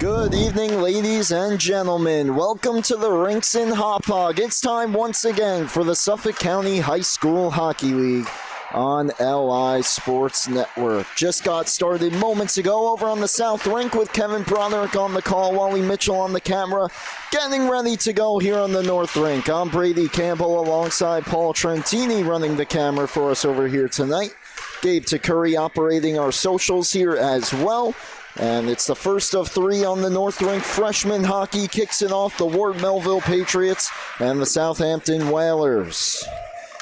Good evening, ladies and gentlemen. Welcome to the Rinks in Hauppauge. It's time once again for the Suffolk County High School Hockey League on LI Sports Network. Just got started moments ago over on the South Rink with Kevin Broderick on the call, Wally Mitchell on the camera, getting ready to go here on the North Rink. I'm Brady Campbell alongside Paul Trentini running the camera for us over here tonight. Gabe Takuri operating our socials here as well. And it's the first of three on the North Rink. Freshman hockey kicks it off, the Ward Melville Patriots and the Southampton Whalers.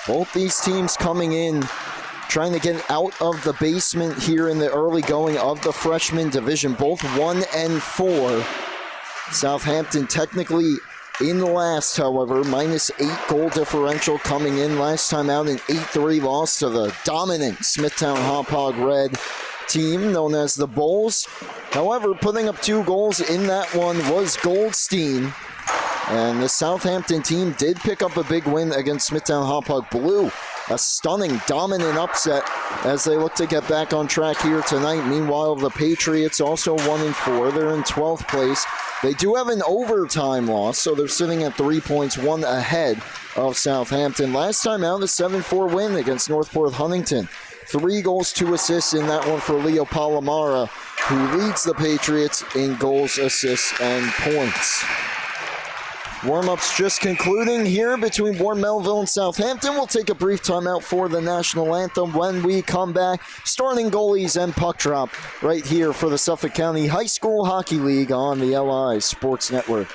Both these teams coming in, trying to get out of the basement here in the early going of the freshman division. Both 1 and 4. Southampton technically in last, however, -8 goal differential coming in. Last time out, an 8-3 loss to the dominant Smithtown Hauppauge Red team known as the Bulls. However, putting up 2 goals in that one was Goldstein. And the Southampton team did pick up a big win against Smithtown Hauppauge Blue. A stunning, dominant upset as they look to get back on track here tonight. Meanwhile, the Patriots also 1 and 4. They're in 12th place. They do have an overtime loss, so they're sitting at 3 points, 1 ahead of Southampton. Last time out, a 7-4 win against Northport Huntington. 3 goals, 2 assists in that one for Leo Palomara, who leads the Patriots in goals, assists, and points. Warm-ups just concluding here between Ward Melville and Southampton. We'll take a brief timeout for the national anthem. When we come back, starting goalies and puck drop right here for the Suffolk County High School Hockey League on the LI Sports Network.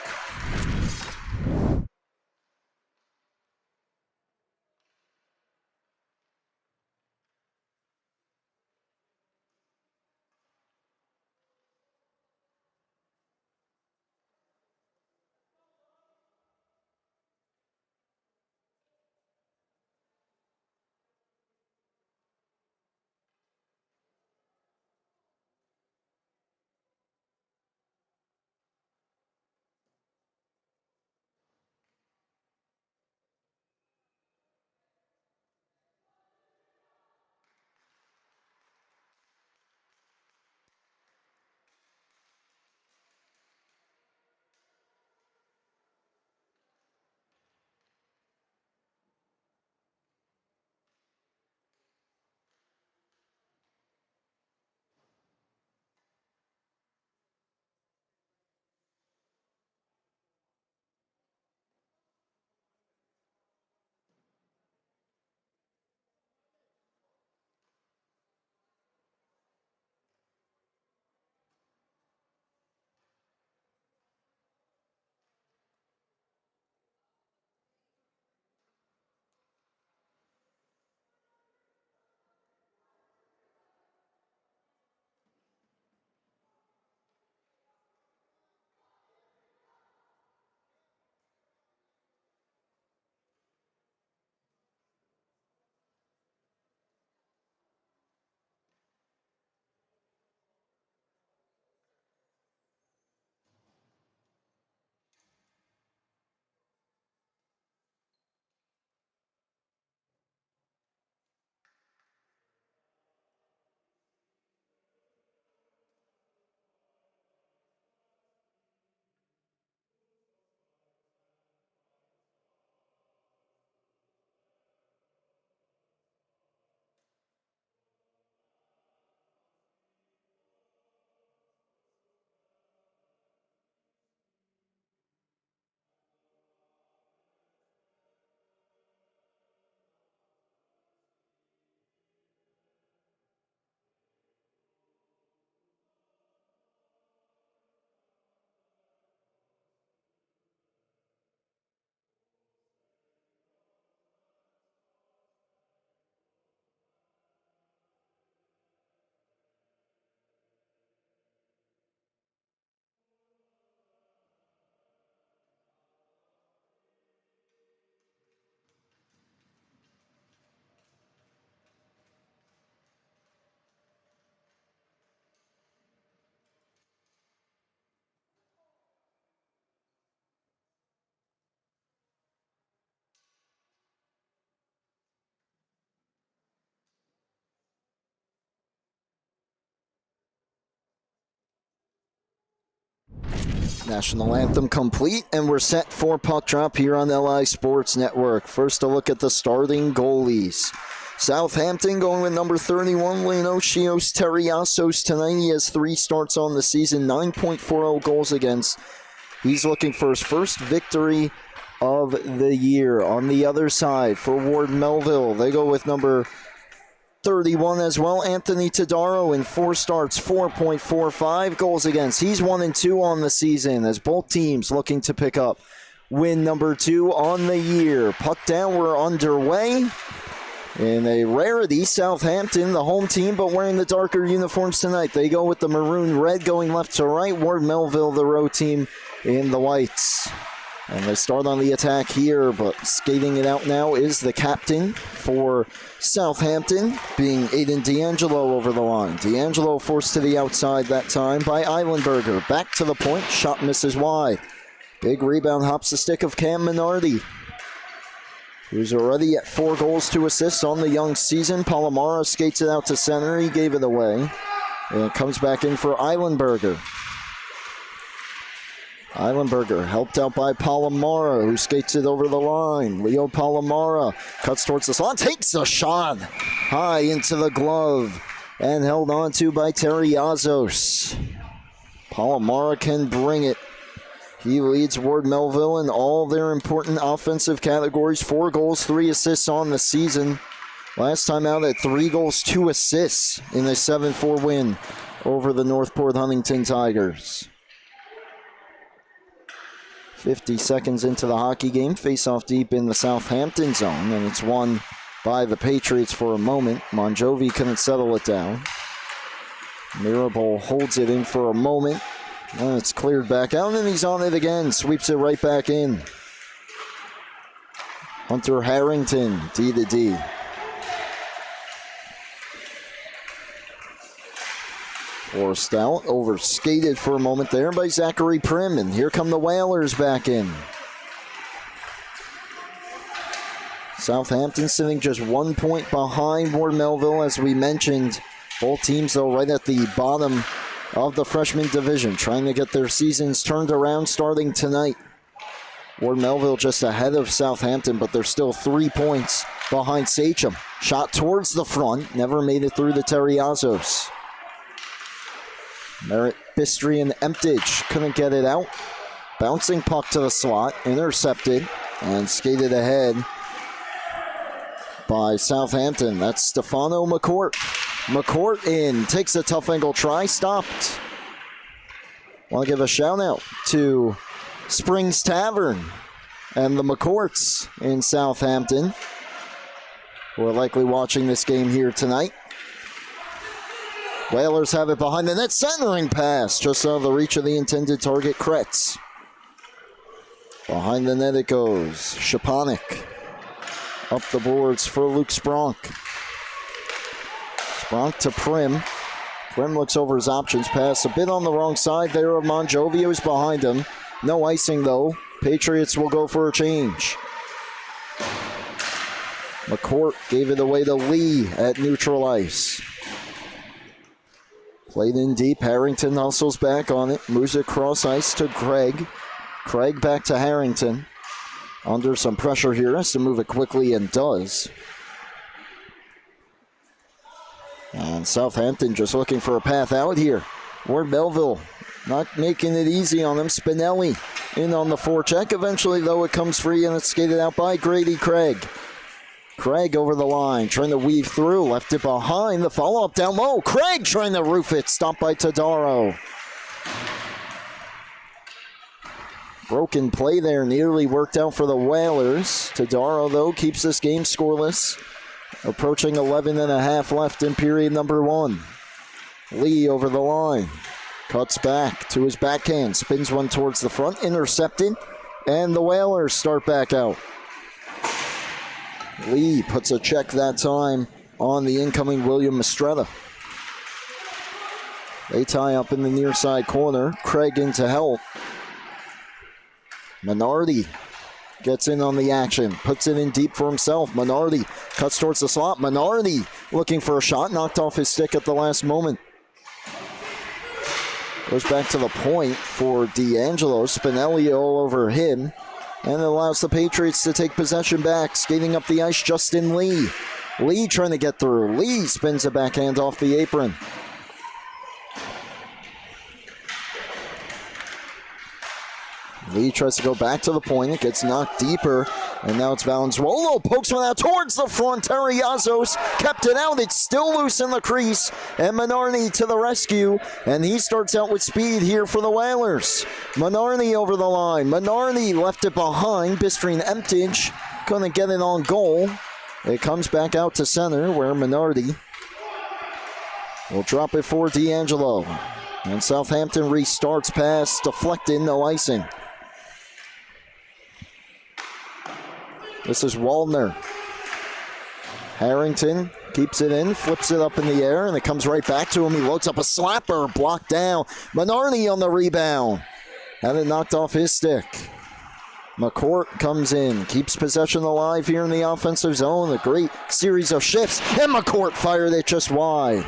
National anthem complete, and we're set for puck drop here on LI Sports Network. First, a look at the starting goalies. Southampton going with number 31, Leonocios Teriasos tonight. He has 3 starts on the season, 9.40 goals against. He's looking for his first victory of the year. On the other side, for Ward Melville, they go with number 31 as well, Anthony Todaro, in 4 starts, 4.45 goals against. He's 1-2 on the season, as both teams looking to pick up win number 2 on the year. Puck down, we're underway. In a rarity, Southampton, the home team, but wearing the darker uniforms tonight. They go with the maroon red going left to right. Ward Melville, the road team, in the whites. And they start on the attack here, but skating it out now is the captain for Southampton, being Aiden D'Angelo over the line. D'Angelo forced to the outside that time by Eilenberger. Back to the point, shot misses wide. Big rebound, hops the stick of Cam Minardi, who's already at 4 goals, 2 assists on the young season. Palomara skates it out to center. He gave it away. And it comes back in for Eilenberger. Eilenberger helped out by Palomara, who skates it over the line. Leo Palomara cuts towards the slot, takes a shot high into the glove, and held on to by Teriazos. Palomara can bring it. He leads Ward Melville in all their important offensive categories. 4 goals, 3 assists on the season. Last time out at 3 goals, 2 assists in a 7-4 win over the Northport Huntington Tigers. 50 seconds into the hockey game. Face-off deep in the Southampton zone, and it's won by the Patriots for a moment. Monjovi couldn't settle it down. Mirabal holds it in for a moment. And it's cleared back out, and he's on it again. Sweeps it right back in. Hunter Harrington, D to D. Forced out, overskated for a moment there by Zachary Prim, and here come the Whalers back in. Southampton sitting just 1 point behind Ward Melville, as we mentioned. Both teams, though, right at the bottom of the freshman division, trying to get their seasons turned around starting tonight. Ward Melville just ahead of Southampton, but they're still 3 points behind Sachem. Shot towards the front, never made it through the Teriazos. Merritt, Bistry, and Emptage couldn't get it out. Bouncing puck to the slot, intercepted, and skated ahead by Southampton. That's Stefano McCourt. McCourt in, takes a tough angle try, stopped. Want to give a shout out to Springs Tavern and the McCourts in Southampton, who are likely watching this game here tonight. Whalers have it behind the net, centering pass, just out of the reach of the intended target, Kretz. Behind the net it goes, Shapanik. Up the boards for Luke Spronk. Spronk to Prim. Prim looks over his options, pass a bit on the wrong side there of Monjovi, who's behind him. No icing though. Patriots will go for a change. McCourt gave it away to Lee at neutral ice. Played in deep, Harrington hustles back on it, moves it cross ice to Craig. Craig back to Harrington. Under some pressure here, has to move it quickly and does. And Southampton just looking for a path out here. Ward Melville not making it easy on them. Spinelli in on the forecheck. Eventually, though, it comes free and it's skated out by Grady Craig. Craig over the line, trying to weave through, left it behind. The follow-up down low. Craig trying to roof it, stopped by Todaro. Broken play there, nearly worked out for the Whalers. Todaro, though, keeps this game scoreless. Approaching 11 and a half left in period number 1. Lee over the line. Cuts back to his backhand. Spins one towards the front. Intercepted. And the Whalers start back out. Lee puts a check that time on the incoming William Mistretta. They tie up in the near side corner. Craig in to help. Minardi gets in on the action. Puts it in deep for himself. Minardi cuts towards the slot. Minardi looking for a shot. Knocked off his stick at the last moment. Goes back to the point for D'Angelo. Spinelli all over him. And it allows the Patriots to take possession back. Skating up the ice, Justin Lee. Lee trying to get through. Lee spins a backhand off the apron. Lee tries to go back to the point. It gets knocked deeper. And now it's Valenzuolo. Pokes one out towards the front. Terriazos kept it out. It's still loose in the crease. And Menardi to the rescue. And he starts out with speed here for the Whalers. Menardi over the line. Menardi left it behind. Bistrine emptage. Couldn't get it on goal. It comes back out to center where Menardi will drop it for D'Angelo. And Southampton restarts pass. Deflected. No icing. This is Waldner. Harrington keeps it in, flips it up in the air, and it comes right back to him. He loads up a slapper, blocked down. Menardi on the rebound. Had it knocked off his stick. McCourt comes in, keeps possession alive here in the offensive zone. A great series of shifts, and McCourt fired it just wide.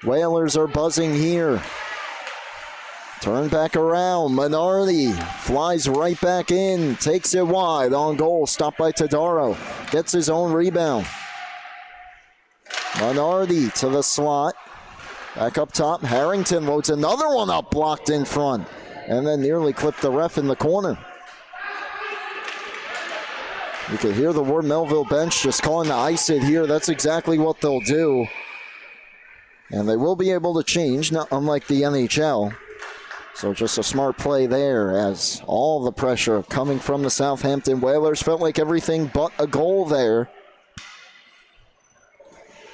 Whalers are buzzing here. Turn back around. Menardi flies right back in. Takes it wide on goal. Stopped by Tadaro. Gets his own rebound. Menardi to the slot. Back up top. Harrington loads another one up. Blocked in front. And then nearly clipped the ref in the corner. You can hear the Ward Melville bench just calling to ice it here. That's exactly what they'll do. And they will be able to change, not unlike the NHL. So just a smart play there as all the pressure coming from the Southampton Whalers. Felt like everything but a goal there.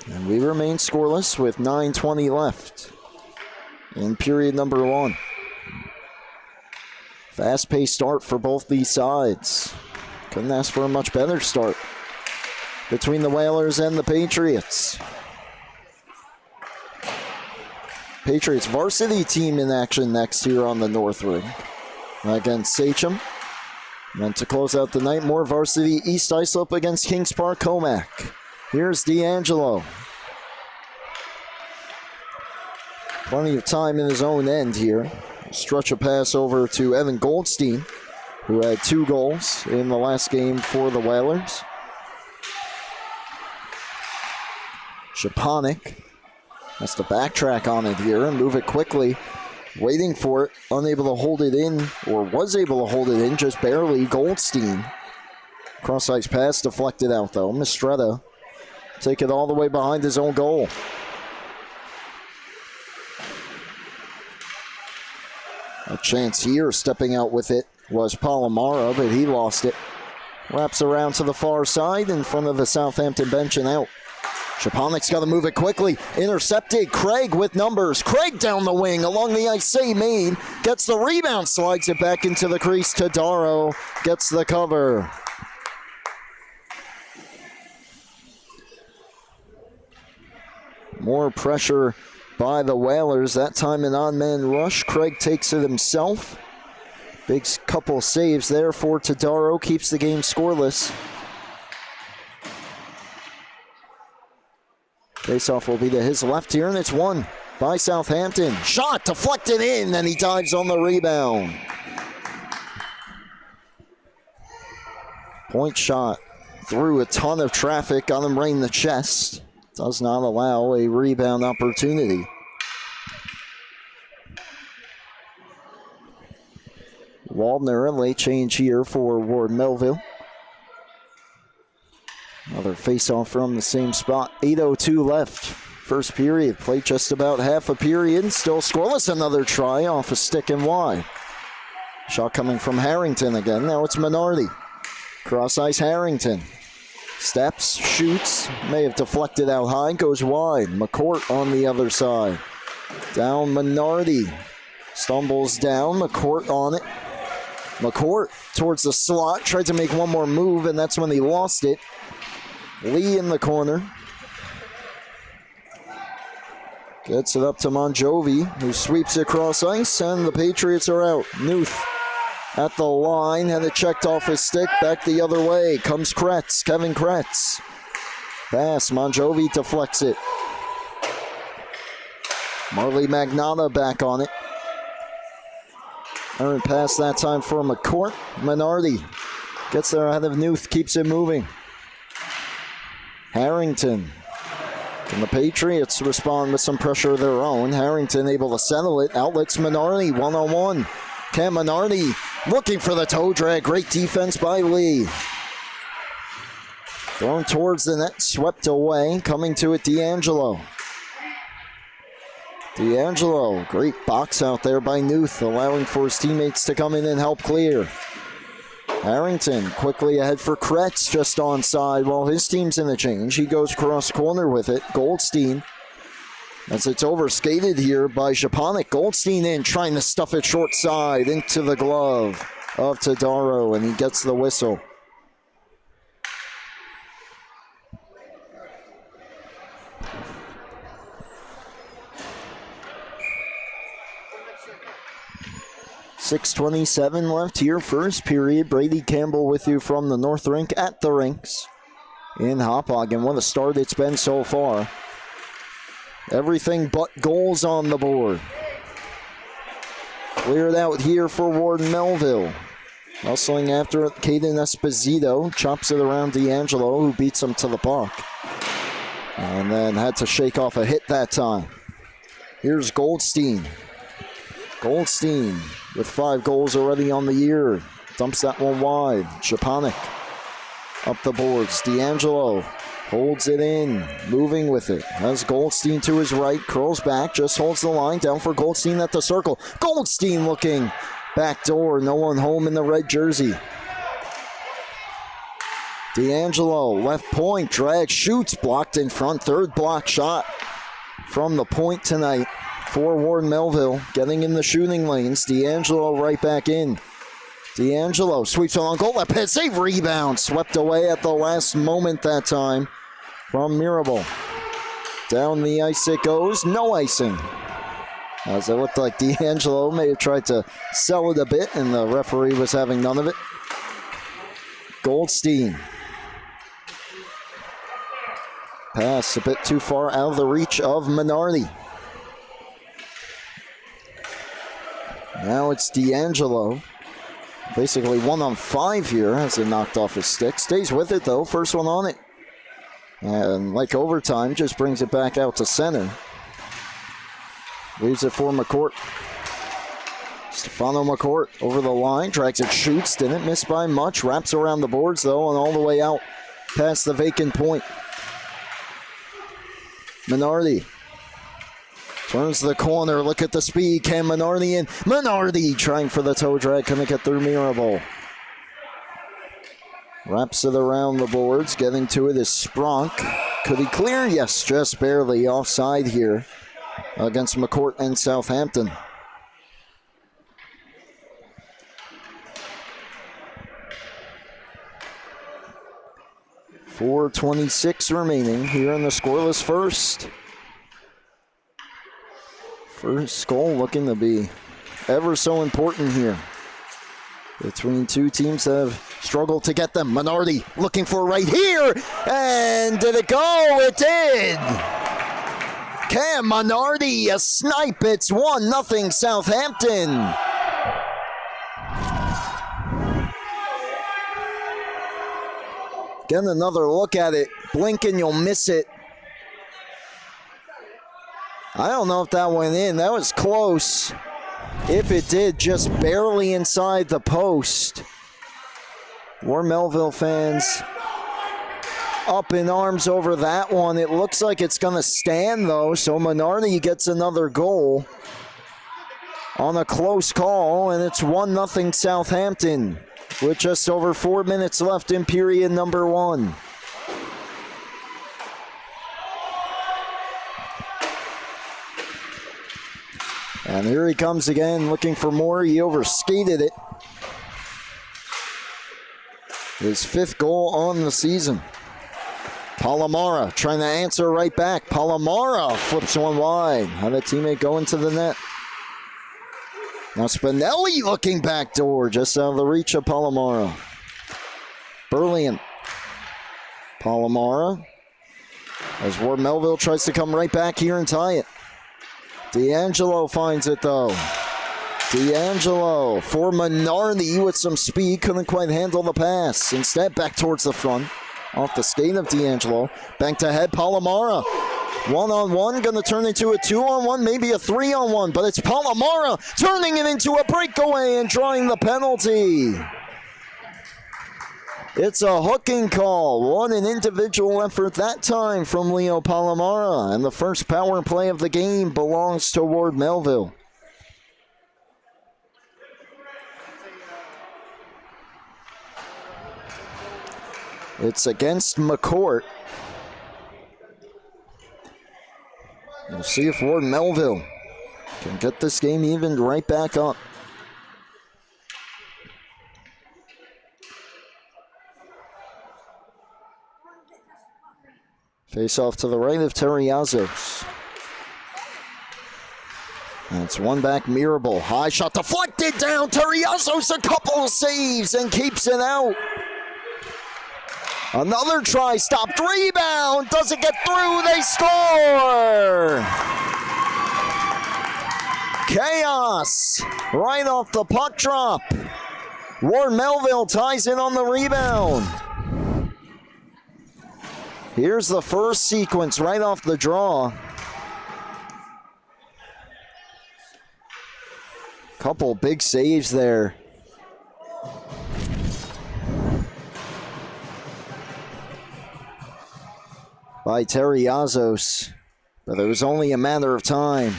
And we remain scoreless with 9:20 left in period number 1. Fast-paced start for both these sides. Couldn't ask for a much better start between the Whalers and the Patriots. Patriots varsity team in action next here on the North Ring against Sachem. And then to close out the night, more varsity East Islip against Kings Park Comac. Here's D'Angelo. Plenty of time in his own end here. Stretch a pass over to Evan Goldstein, who had 2 goals in the last game for the Whalers. Shaponik has to backtrack on it here and move it quickly. Waiting for it, unable to hold it in, or was able to hold it in, just barely. Goldstein. Cross-ice pass deflected out though. Mistretta take it all the way behind his own goal. A chance here, stepping out with it was Palomara, but he lost it. Wraps around to the far side in front of the Southampton bench and out. Shaponik's got to move it quickly. Intercepted. Craig with numbers. Craig down the wing along the ice. Say Main gets the rebound, slides it back into the crease. Tadaro gets the cover. More pressure by the Whalers. That time an on-man rush. Craig takes it himself. Big couple saves there for Tadaro. Keeps the game scoreless. Faceoff will be to his left here, and it's won by Southampton. Shot deflected in, and he dives on the rebound. Point shot through a ton of traffic, got him right in the chest. Does not allow a rebound opportunity. Waldner, a late change here for Ward Melville. Another face-off from the same spot. 8:02 left. First period. Played just about half a period. Still scoreless. Another try off a stick and wide. Shot coming from Harrington again. Now it's Menardi. Cross-ice Harrington. Steps, shoots. May have deflected out high. Goes wide. McCourt on the other side. Down Menardi. Stumbles down. McCourt on it. McCourt towards the slot. Tried to make one more move, and that's when he lost it. Lee in the corner. Gets it up to Monjovi, who sweeps it across ice, and the Patriots are out. Newth at the line, had it checked off his stick, back the other way. Comes Kretz, Kevin Kretz. Pass, Monjovi deflects it. Marley Magnata back on it. Earned pass that time for McCourt. Minardi gets there ahead of Newth, keeps it moving. Harrington. Can the Patriots respond with some pressure of their own? Harrington able to settle it. Outlets Minardi, one-on-one. Cam Minardi looking for the toe drag. Great defense by Lee. Thrown towards the net, swept away. Coming to it, D'Angelo. D'Angelo, great box out there by Newth, allowing for his teammates to come in and help clear. Harrington quickly ahead for Kretz, just onside while his team's in the change. He goes cross corner with it. Goldstein, as it's overskated here by Japanik. Goldstein in, trying to stuff it short side into the glove of Tadaro, and he gets the whistle. .6:27 left here, first period. Brady Campbell with you from the North Rink at the rinks in Hauppaugen. What a start it's been so far. Everything but goals on the board. Cleared out here for Warden Melville. Hustling after it, Caden Esposito chops it around D'Angelo, who beats him to the puck. And then had to shake off a hit that time. Here's Goldstein. Goldstein with 5 goals already on the year. Dumps that one wide. Japanik up the boards. D'Angelo holds it in, moving with it. Has Goldstein to his right, curls back, just holds the line, down for Goldstein at the circle. Goldstein looking back door, no one home in the red jersey. D'Angelo, left point, drag, shoots, blocked in front, third block shot from the point tonight for Warden Melville, getting in the shooting lanes. D'Angelo right back in. D'Angelo sweeps on goal, left head save, rebound, swept away at the last moment that time from Mirabal. Down the ice it goes, no icing. As it looked like D'Angelo may have tried to sell it a bit, and the referee was having none of it. Goldstein. Pass a bit too far out of the reach of Minardi. Now it's D'Angelo. Basically 1-on-5 here as it knocked off his stick. Stays with it though, first one on it. And like overtime, just brings it back out to center. Leaves it for McCourt. Stefano McCourt over the line, drags it, shoots, didn't miss by much. Wraps around the boards though, and all the way out past the vacant point. Minardi turns the corner, look at the speed, Cam Minardi in. Minardi trying for the toe drag, couldn't get through Mirabal. Wraps it around the boards, getting to it is Spronk. Could he clear? Yes, just barely offside here against McCourt and Southampton. .426 remaining here in the scoreless first. First goal looking to be ever so important here between two teams that have struggled to get them. Minardi looking for right here, and did it go? It did! Cam Minardi, a snipe. It's 1-0 Southampton. Get another look at it. Blink and you'll miss it. I don't know if that went in. That was close. If it did, just barely inside the post. More Melville fans up in arms over that one. It looks like it's going to stand, though. So Minardi gets another goal on a close call, and it's 1-0 Southampton with just over 4 minutes left in period number 1. And here he comes again, looking for more. He overskated it. His 5th goal on the season. Palomara trying to answer right back. Palomara flips one wide. Had a teammate go into the net. Now Spinelli looking back door, just out of the reach of Palomara. Brilliant. Palomara, as Ward Melville tries to come right back here and tie it. D'Angelo finds it though. D'Angelo for Minardi with some speed. Couldn't quite handle the pass. Instead, back towards the front. Off the skate of D'Angelo. Banked ahead, Palomara. One-on-one, going to turn into a two-on-one, maybe a three-on-one, but it's Palomara turning it into a breakaway and drawing the penalty. It's a hooking call. What an individual effort that time from Leo Palomara. And the first power play of the game belongs to Ward Melville. It's against McCourt. We'll see if Ward Melville can get this game evened right back up. Face off to the right of Terriazos. And it's one back, Mirabal. High shot deflected down. Terriazos a couple of saves and keeps it out. Another try, stopped, rebound, doesn't get through, they score! Chaos, right off the puck drop. Ward Melville ties in on the rebound. Here's the first sequence right off the draw. Couple big saves there. By Terriazos, but it was only a matter of time.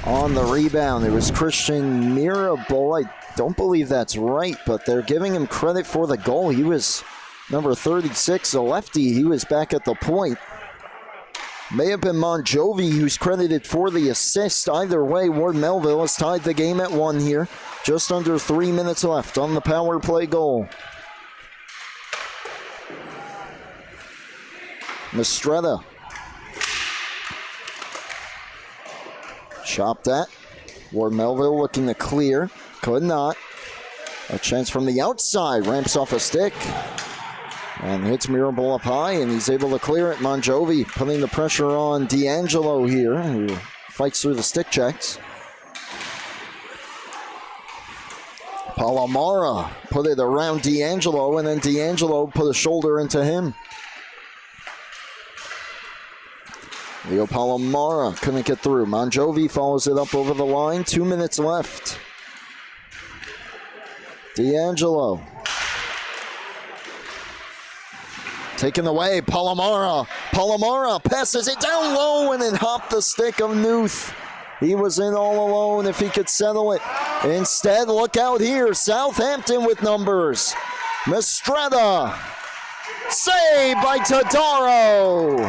On the rebound, it was Christian Mirabal. I don't believe that's right, but they're giving him credit for the goal. He was number 36, a lefty. He was back at the point. May have been Monjovi who's credited for the assist. Either way, Ward Melville has tied the game at 1 here. Just under 3 minutes left on the power play goal. Mistretta. Chopped at. Ward Melville looking to clear. Could not. A chance from the outside. Ramps off a stick. And hits Mirabal up high, and he's able to clear it. Monjovi putting the pressure on D'Angelo here, who fights through the stick checks. Palomara put it around D'Angelo, and then D'Angelo put a shoulder into him. Leo Palomara couldn't get through. Monjovi follows it up over the line. 2 minutes left. D'Angelo. Taken away, Palomara. Palomara passes it down low and then hopped the stick of Newth. He was in all alone if he could settle it. Instead, look out here. Southampton with numbers. Mistretta. Saved by Tadaro.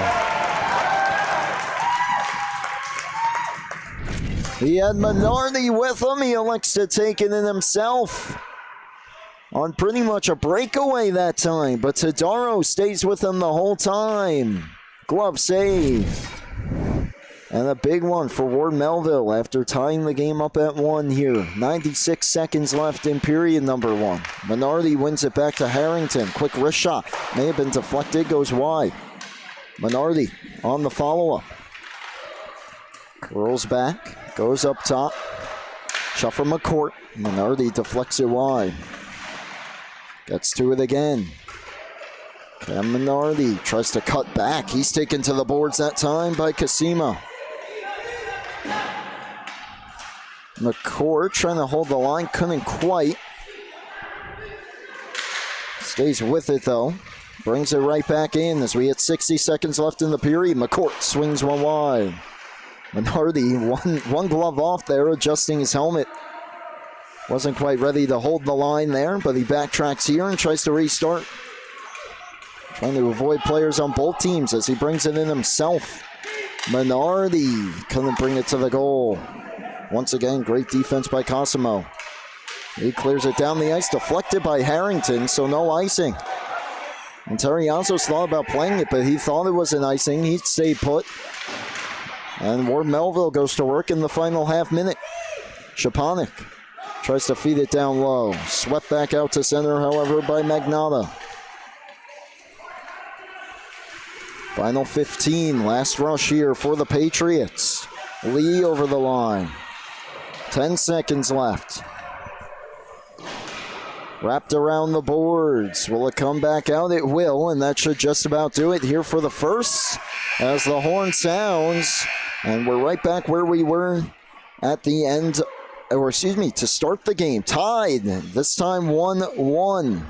He had Minardi with him. He elects to take it in himself. On pretty much a breakaway that time, but Tadaro stays with him the whole time. Glove save. And a big one for Ward Melville after tying the game up at 1 here. 96 seconds left in period number 1. Minardi wins it back to Harrington. Quick wrist shot. May have been deflected, goes wide. Minardi on the follow-up. Rolls back, goes up top. Shot from McCourt. Minardi deflects it wide. Gets to it again. Cam Minardi tries to cut back. He's taken to the boards that time by Casimo. McCourt trying to hold the line, couldn't quite. Stays with it though. Brings it right back in as we hit 60 seconds left in the period. McCourt swings one wide. Minardi, one glove off there, adjusting his helmet. Wasn't quite ready to hold the line there, but he backtracks here and tries to restart. Trying to avoid players on both teams as he brings it in himself. Minardi couldn't bring it to the goal. Once again, great defense by Cosimo. He clears it down the ice, deflected by Harrington, so no icing. And Terriazos thought about playing it, but he thought it was an icing. He stayed put. And Ward Melville goes to work in the final half minute. Shapanik tries to feed it down low. Swept back out to center, however, by Magnata. Final 15, last rush here for the Patriots. Lee over the line. 10 seconds left. Wrapped around the boards. Will it come back out? It will, and that should just about do it here for the first as the horn sounds. And we're right back where we were at the end, or excuse me, to start the game. Tied, this time 1-1.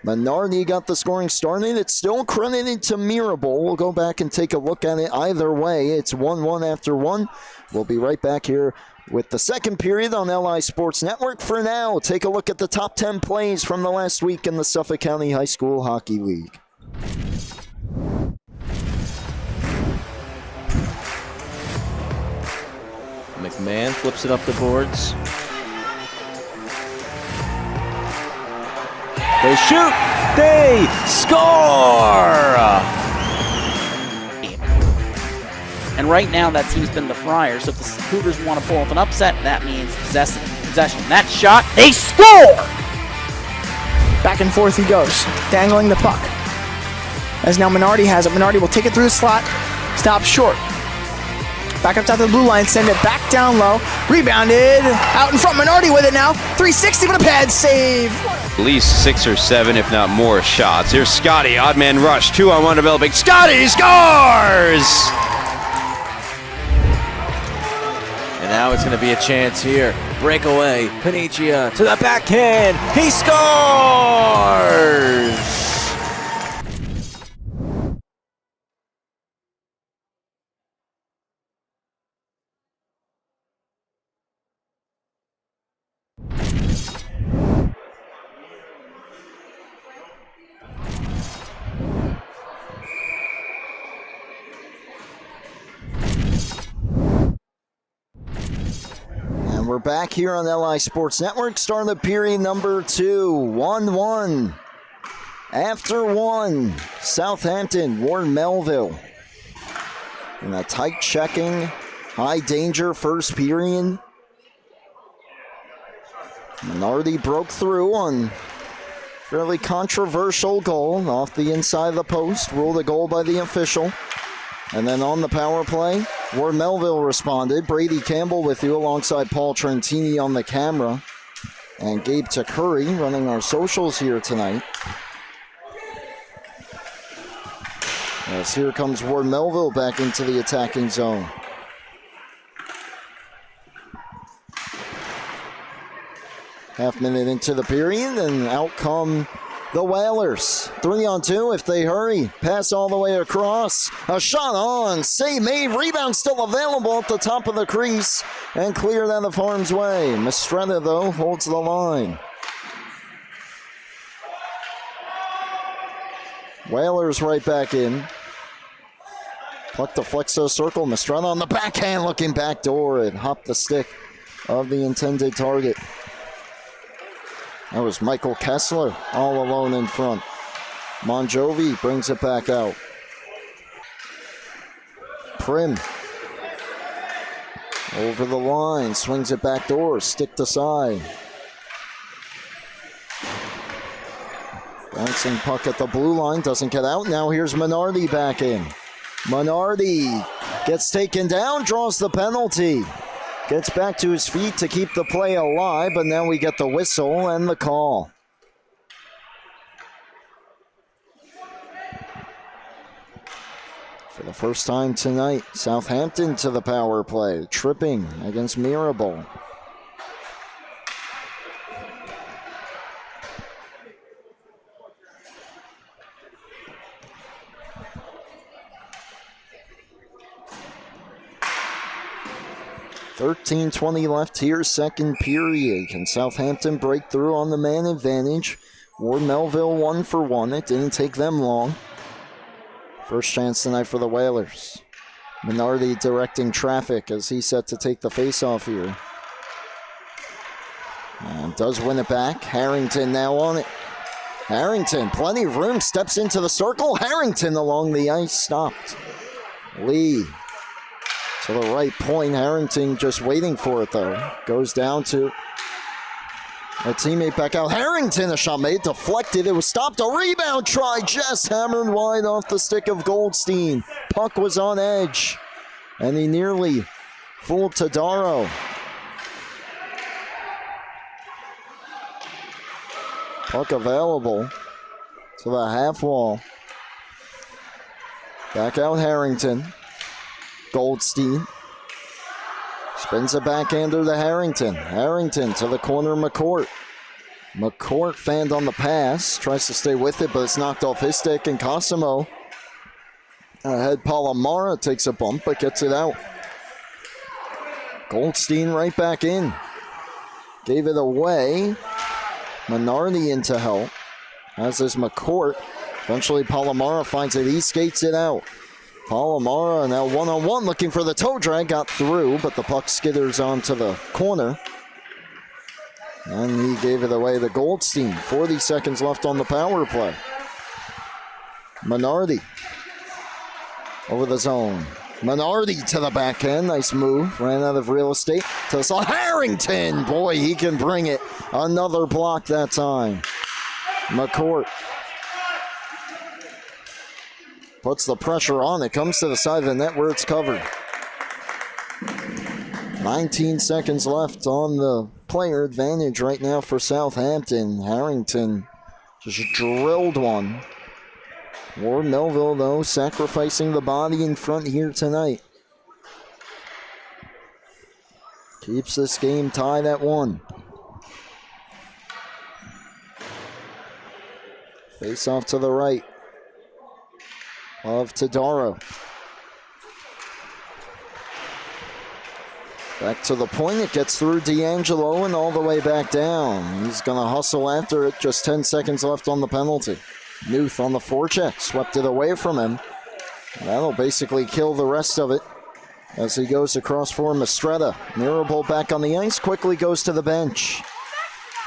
Menardi got the scoring started. It's still credited to Mirabel. We'll go back and take a look at it either way. It's 1-1 after 1. We'll be right back here with the second period on LI Sports Network. For now, take a look at the top 10 plays from the last week in the Suffolk County High School Hockey League. McMahon flips it up the boards. They shoot! They score! And right now, that team's been the Friars. So if the Cougars want to pull off an upset, that means possession. That shot, they score! Back and forth he goes, dangling the puck. As now Menardi has it. Menardi will take it through the slot, stop short. Back up top to the blue line, send it back down low. Rebounded, out in front, Menardi with it now. 360 with a pad save. At least 6 or 7, if not more, shots. Here's Scotty, odd man rush, 2-on-1 developing. Scotty scores! And now it's going to be a chance here. Breakaway, Panicia to the backhand. He scores! We're back here on LI Sports Network, starting the period number 2, 1-1. After 1, Southampton wore Melville. In a tight checking, high danger first period. Menardi broke through on fairly controversial goal off the inside of the post, ruled a goal by the official. And then on the power play, Ward Melville responded. Brady Campbell with you alongside Paul Trentini on the camera. And Gabe Takuri running our socials here tonight. As here comes Ward Melville back into the attacking zone. Half minute into the period, and out come the Whalers. 3-on-2 if they hurry. Pass all the way across. A shot on. Save made. Rebound still available at the top of the crease. And cleared out of harm's way. Mistretta, though, holds the line. Whalers right back in. Puck to Flexo circle. Mistretta on the backhand looking backdoor. It hopped the stick of the intended target. That was Michael Kessler all alone in front. Monjovi brings it back out. Prim over the line, swings it back door, stick to side. Bouncing puck at the blue line, doesn't get out. Now here's Menardi back in. Menardi gets taken down, draws the penalty. Gets back to his feet to keep the play alive, but now we get the whistle and the call. For the first time tonight, Southampton to the power play, tripping against Mirabel. .20 left here, second period. Can Southampton break through on the man advantage? Ward Melville 1 for 1. It didn't take them long. First chance tonight for the Whalers. Menardi directing traffic as he's set to take the face-off here. And does win it back. Harrington now on it. Harrington, plenty of room, steps into the circle. Harrington along the ice, stopped. Lee to the right point. Harrington just waiting for it though. Goes down to A teammate back out. Harrington, a shot made, deflected. It was stopped. A rebound try, just hammered wide off the stick of Goldstein. Puck was on edge, and he nearly fooled Tadaro. Puck available to the half wall. Back out Harrington. Goldstein spins it backhander to Harrington. Harrington to the corner, McCourt. McCourt fanned on the pass, tries to stay with it, but it's knocked off his stick, and Cosimo ahead. Palomara takes a bump, but gets it out. Goldstein right back in. Gave it away. Minardi into help, as is McCourt. Eventually Palomara finds it. He skates it out. Palomara now one-on-one looking for the toe drag. Got through, but the puck skitters onto the corner. And he gave it away to Goldstein. 40 seconds left on the power play. Minardi over the zone. Minardi to the backhand. Nice move. Ran out of real estate. To the Harrington. Boy, he can bring it. Another block that time. McCourt puts the pressure on. It comes to the side of the net where it's covered. 19 seconds left on the player advantage right now for Southampton. Harrington just drilled one. Ward Melville, though, sacrificing the body in front here tonight. Keeps this game tied at 1. Face off to the right of Tadaro. Back to the point, it gets through D'Angelo and all the way back down. He's going to hustle after it, just 10 seconds left on the penalty. Newth on the forecheck, swept it away from him. That'll basically kill the rest of it as he goes across for Mistretta. Mirabel back on the ice, quickly goes to the bench.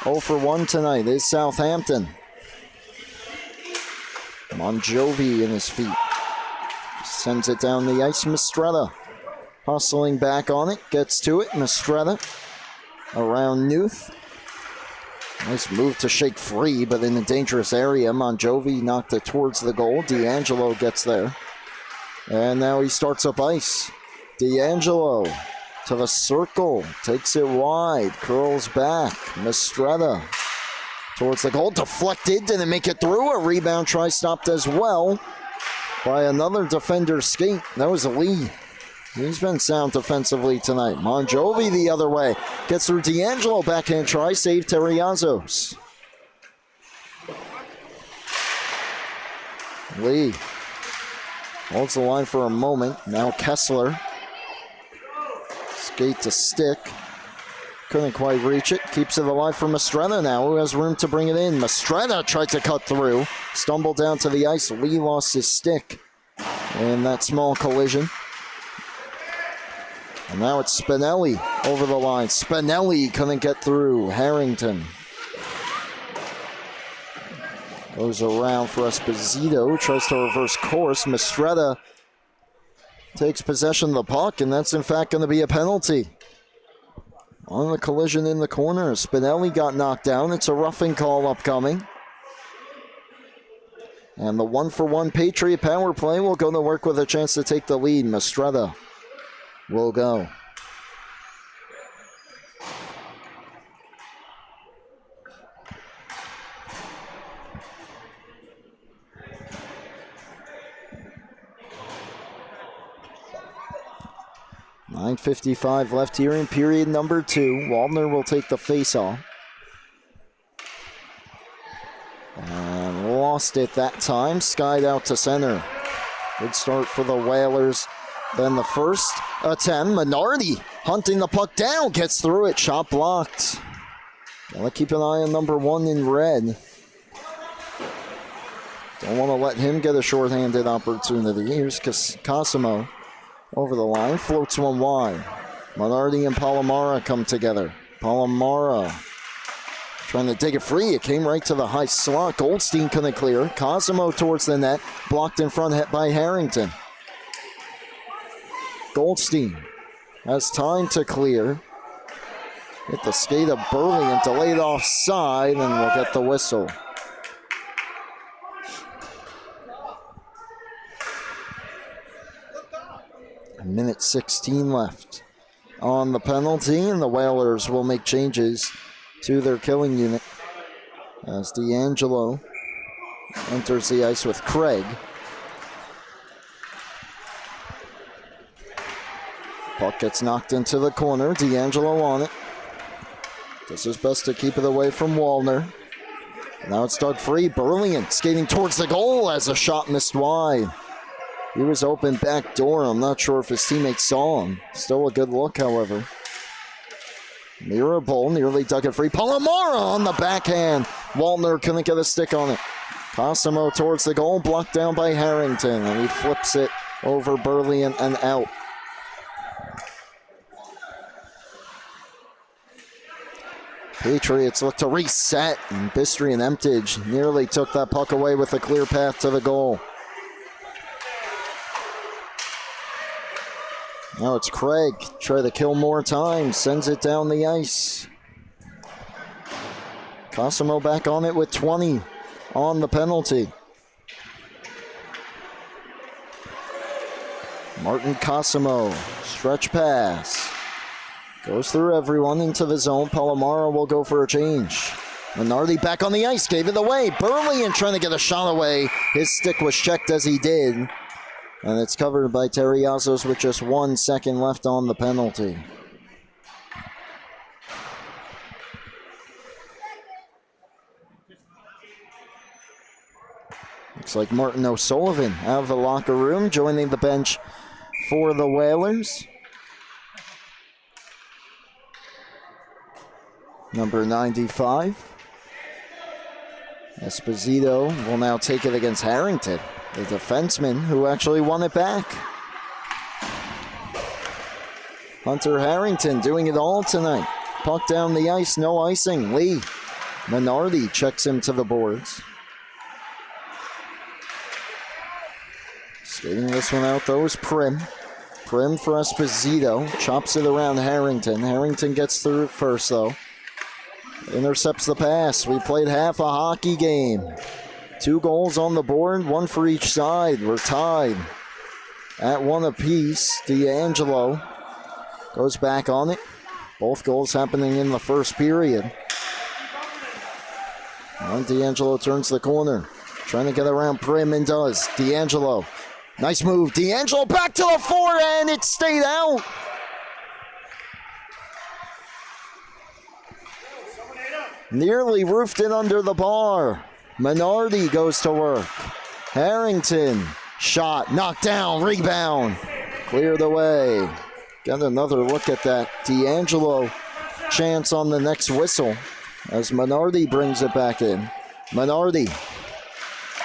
0 for 1 tonight is Southampton. Monjovi in his feet. Sends it down the ice, Mistretta. Hustling back on it, gets to it, Mistretta. Around Newth. Nice move to shake free, but in a dangerous area. Monjovi knocked it towards the goal. D'Angelo gets there. And now he starts up ice. D'Angelo to the circle. Takes it wide. Curls back. Mistretta towards the goal. Deflected. Didn't make it through. A rebound try stopped as well by another defender's skate. That was Lee. He's been sound defensively tonight. Monjovi the other way. Gets through D'Angelo. Backhand try. Save Terriazos. Lee holds the line for a moment. Now Kessler. Skate to stick. Couldn't quite reach it. Keeps it alive for Mistretta now, who has room to bring it in. Mistretta tried to cut through. Stumbled down to the ice. Lee lost his stick in that small collision. And now it's Spinelli over the line. Spinelli couldn't get through. Harrington goes around for Esposito. Tries to reverse course. Mistretta takes possession of the puck, and that's in fact going to be a penalty. On the collision in the corner, Spinelli got knocked down. It's a roughing call upcoming. And the 1-for-1 Patriot power play will go to work with a chance to take the lead. Mistretta will go. .9:55 left here in period number 2. Waldner will take the face-off. And lost it that time. Skied out to center. Good start for the Whalers. Then the first attempt, Minardi hunting the puck down, gets through it, shot blocked. Gotta keep an eye on number 1 in red. Don't want to let him get a shorthanded opportunity. Here's Cosimo over the line, floats one wide. Minardi and Palomara come together. Palomara trying to dig it free. It came right to the high slot. Goldstein couldn't clear. Cosimo towards the net, blocked in front by Harrington. Goldstein has time to clear. Hit the skate of Burley and delayed offside, and we'll get the whistle. Minute 16 left on the penalty, and the Whalers will make changes to their killing unit as D'Angelo enters the ice with Craig. Puck gets knocked into the corner. D'Angelo on it. Does his best to keep it away from Wallner. Now it's dug free. Burlian skating towards the goal as a shot missed wide. He was open back door. I'm not sure if his teammates saw him. Still a good look, however. Mirabal nearly dug it free. Palomara on the backhand. Wallner couldn't get a stick on it. Cosimo towards the goal, blocked down by Harrington, and he flips it over Burlian and out. Patriots look to reset, and Bistry and Emtage nearly took that puck away with a clear path to the goal. Now it's Craig, try to kill more time, sends it down the ice. Cosimo back on it with 20 on the penalty. Martin Cosimo, stretch pass. Goes through everyone into the zone. Palomaro will go for a change. Minardi back on the ice, gave it away. Burlian trying to get a shot away. His stick was checked as he did. And it's covered by Terriazos with just 1 second left on the penalty. Looks like Martin O'Sullivan out of the locker room, joining the bench for the Whalers. Number 95. Esposito will now take it against Harrington, the defenseman who actually won it back. Hunter Harrington doing it all tonight. Puck down the ice, no icing. Lee Minardi checks him to the boards. Skating this one out though is Prim. Prim for Esposito. Chops it around Harrington. Harrington gets through it first though. Intercepts the pass. We played half a hockey game. 2 goals on the board, 1 for each side. We're tied at 1 apiece. D'Angelo goes back on it. Both goals happening in the first period. And D'Angelo turns the corner. Trying to get around Prim and does. D'Angelo. Nice move. D'Angelo back to the forehand. It stayed out. Nearly roofed it under the bar. Minardi goes to work. Harrington. Shot. Knocked down. Rebound. Cleared away. Got another look at that D'Angelo chance on the next whistle as Minardi brings it back in. Minardi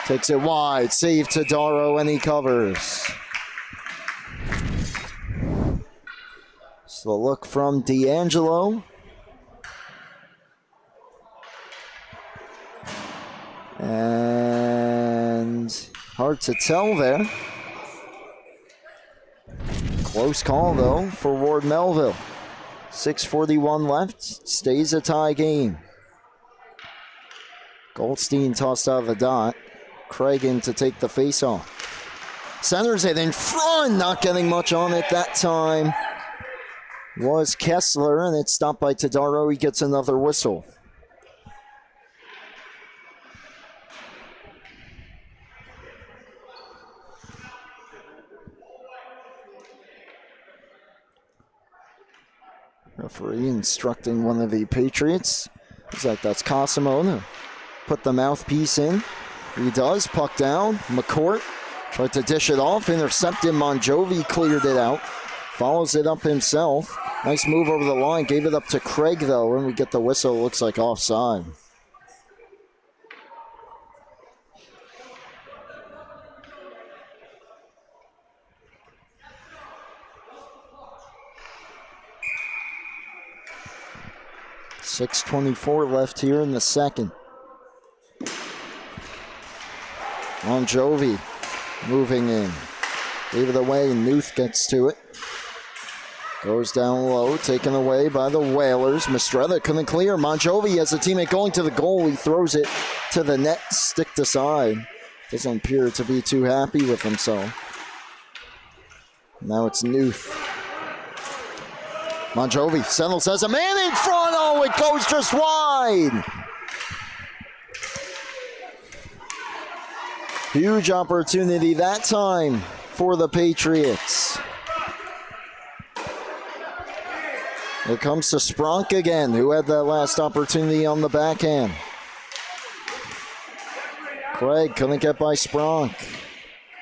takes it wide. Save to Darrow and he covers. So the look from D'Angelo. And hard to tell there. Close call though for Ward Melville. 6:41 left. Stays a tie game. Goldstein tossed out of the dot. Craig in to take the face-off. Centers it in front. Not getting much on it that time. Was Kessler, and it's stopped by Tadaro. He gets another whistle. Referee instructing one of the Patriots. Looks like that's Cosimo to put the mouthpiece in. He does. Puck down. McCourt tried to dish it off. Intercepted. Monjovi cleared it out. Follows it up himself. Nice move over the line. Gave it up to Craig, though. When we get the whistle, it looks like offside. .6:24 left here in the second. Monjovi moving in. Gave it away, and Nuth gets to it. Goes down low, taken away by the Whalers. Mistretta couldn't clear. Monjovi has a teammate going to the goal. He throws it to the net, sticked aside. Doesn't appear to be too happy with himself. Now it's Newth. Monjovi settles as a man in front. Oh, it goes just wide. Huge opportunity that time for the Patriots. It comes to Spronk again, who had that last opportunity on the backhand. Craig couldn't get by Spronk.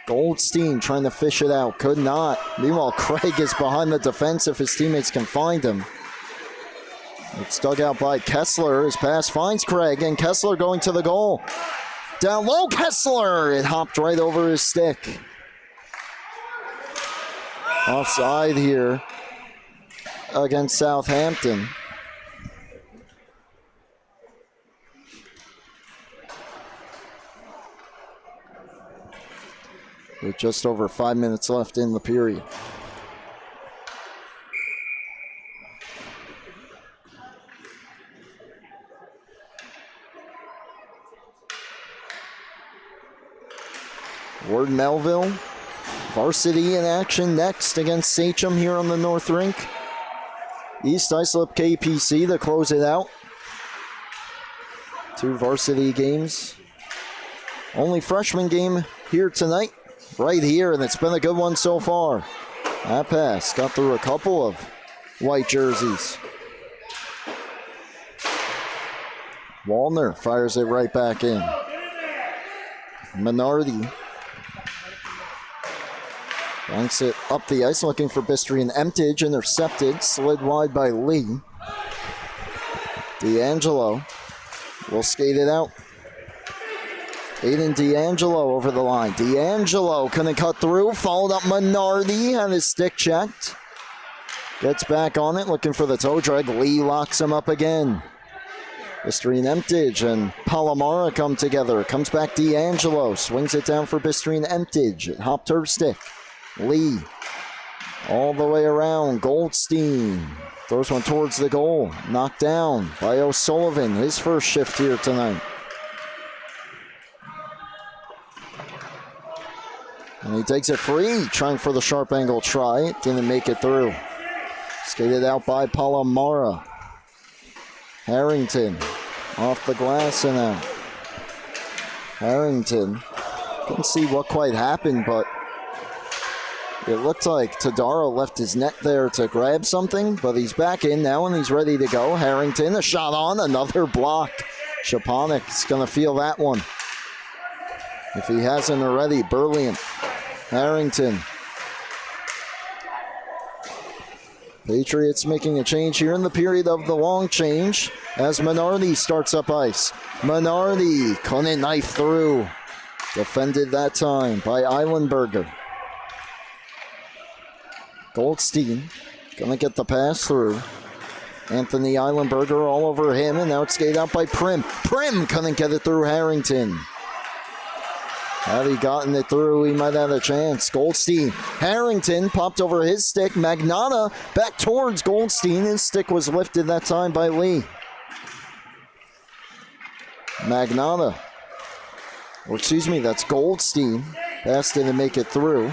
Goldstein trying to fish it out, could not. Meanwhile, Craig is behind the defense if his teammates can find him. It's dug out by Kessler. His pass finds Craig, and Kessler going to the goal. Down low, Kessler! It hopped right over his stick. Offside here against Southampton. With just over 5 minutes left in the period. Ward Melville, varsity in action next against Sachem here on the North Rink. East Islip KPC to close it out. 2 varsity games. Only freshman game here tonight, right here, and it's been a good one so far. That pass got through a couple of white jerseys. Wallner fires it right back in. Minardi banks it up the ice, looking for Bistry and Emtage, intercepted, slid wide by Lee. D'Angelo will skate it out. Aiden D'Angelo over the line. D'Angelo couldn't cut through, followed up Minardi, had his stick checked. Gets back on it, looking for the toe drag. Lee locks him up again. Bistry and Emtage and Palomara come together. Comes back D'Angelo, swings it down for Bistry and Emtage. It hopped her stick. Lee all the way around. Goldstein throws one towards the goal. Knocked down by O'Sullivan. His first shift here tonight. And he takes it free, trying for the sharp angle try. It didn't make it through. Skated out by Palomara. Harrington off the glass and out. Harrington couldn't see what quite happened, but it looked like Tadaro left his net there to grab something, but he's back in now and he's ready to go. Harrington, a shot on, another block. Shaponik's going to feel that one if he hasn't already. Burliant, Harrington. Patriots making a change here in the period of the long change as Minardi starts up ice. Minardi couldn't knife through. Defended that time by Eilenberger. Goldstein gonna get the pass through. Anthony Eilenberger all over him, and now it's skated out by Prim. Prim couldn't get it through Harrington. Had he gotten it through, he might have a chance. Goldstein, Harrington popped over his stick. Magnata back towards Goldstein. His stick was lifted that time by Lee. Magnata, or excuse me, that's Goldstein. Passed it to make it through.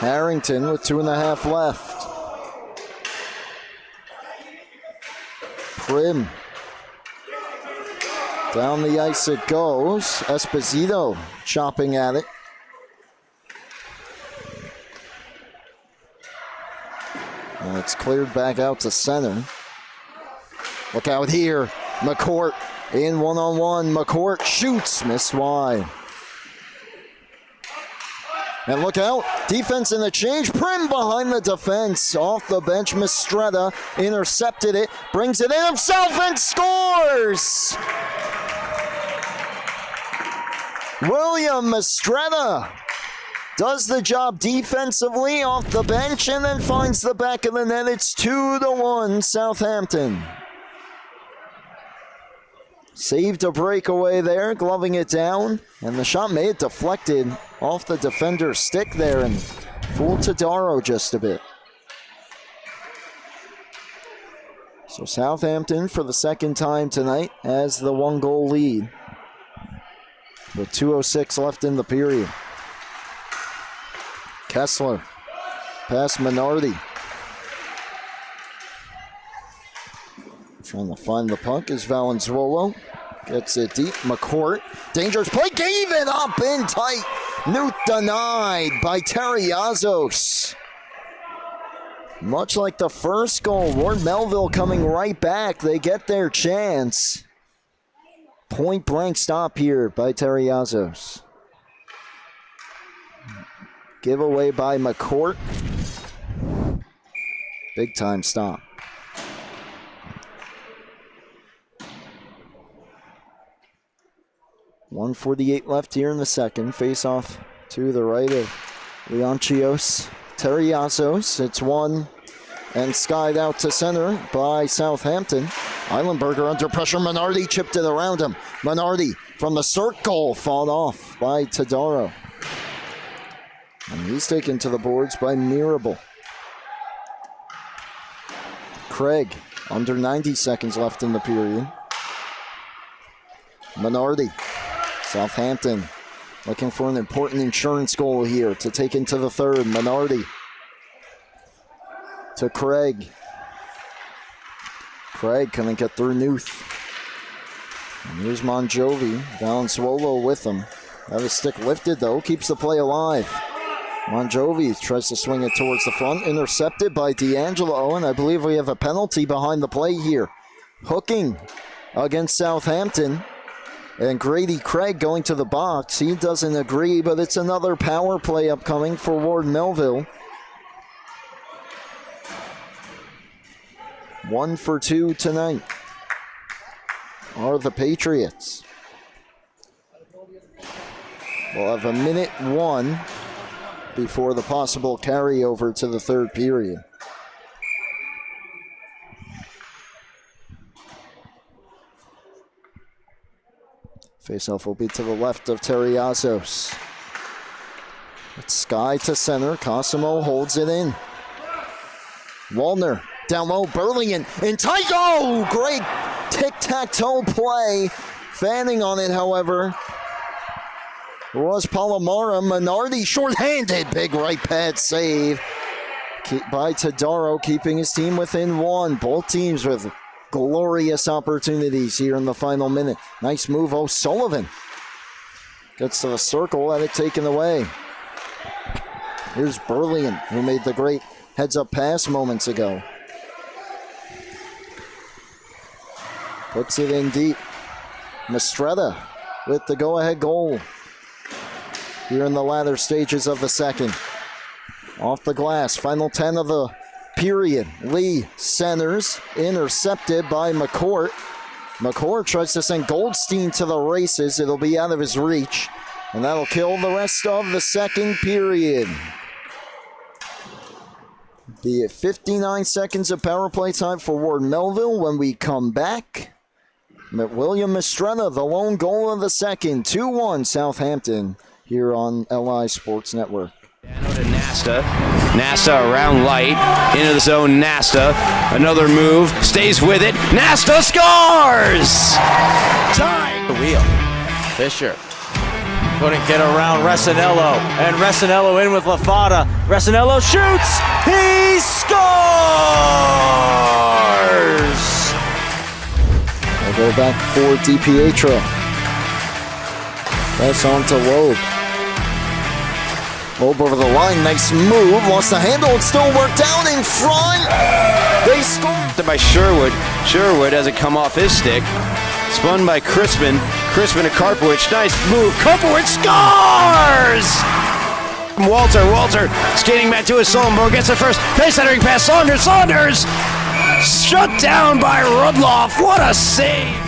Harrington with 2.5 left. Prim. Down the ice it goes. Esposito chopping at it. And it's cleared back out to center. Look out here. McCourt in one-on-one. McCourt shoots. Miss wide. And look out, defense in the change. Prim behind the defense. Off the bench, Mistretta intercepted it, brings it in himself and scores! William Mistretta does the job defensively off the bench and then finds the back of the net. It's 2-1 Southampton. Saved a breakaway there, gloving it down, and the shot made it deflected off the defender's stick there and Fooled Tadaro just a bit. So Southampton, for the second time tonight, has the 1-goal lead with 2:06 left in the period. Kessler, past Minardi. Trying to find the puck is Valenzuolo. Gets it deep. McCourt. Dangerous play. Gave it up in tight. Newt denied by Terriazos. Much like the first goal, Ward Melville coming right back. They get their chance. Point blank stop here by Terriazos. Giveaway by McCourt. Big time stop. .148 left here in the second. Face off to the right of Leonchios. Terriazos. It's one and skied out to center by Southampton. Eilenberger under pressure. Minardi chipped it around him. Minardi from the circle fought off by Tadaro. And he's taken to the boards by Mirabal. Craig, under 90 seconds left in the period. Minardi. Southampton looking for an important insurance goal here to take into the third. Minardi to Craig. Craig couldn't get through Newth. And here's Monjovi. Valenzuolo with him. Have his stick lifted though, keeps the play alive. Monjovi tries to swing it towards the front, intercepted by D'Angelo, and I believe we have a penalty behind the play here. Hooking against Southampton. And Grady Craig going to the box. He doesn't agree, but it's another power play upcoming for Ward Melville. 1 for 2 tonight are the Patriots. We'll have a minute 1 before the possible carryover to the third period. Faceoff will be to the left of Terriazos. It's Sky to center. Cosimo holds it in. Wallner down low. Burlington in tight. Oh, great tic-tac-toe play. Fanning on it, however, was Palomara. Minardi short-handed. Big right pad save by Tadaro, keeping his team within 1. Both teams with glorious opportunities here in the final minute. Nice move, O'Sullivan. Gets to the circle, had it taken away. Here's Burlington, who made the great heads-up pass moments ago. Puts it in deep. Mistretta with the go-ahead goal here in the latter stages of the second. Off the glass, final 10 of the period. Lee centers, intercepted by McCourt. McCourt tries to send Goldstein to the races. It'll be out of his reach, and that'll kill the rest of the second period. Be it 59 seconds of power play time for Ward Melville. When we come back, William Mistretta, the lone goal of the second. 2-1 Southampton here on LI Sports Network. Dano to Nasta. Nasta around light. Into the zone, Nasta. Another move. Stays with it. Nasta scores! Time! The wheel. Fisher couldn't get around Resinello. And Resinello in with LaFada. Resinello shoots! He scores! They'll go back for DiPietro. Pass on to Loeb. Loeb over the line, nice move, lost the handle, it still worked out in front. They scored. By Sherwood. Sherwood has it come off his stick. Spun by Crispin. Crispin to Karpowicz. Nice move. Karpowicz scores! Walter skating back to his Sullenberg. Gets it first. Pace centering pass. Saunders. Shut down by Rudloff. What a save!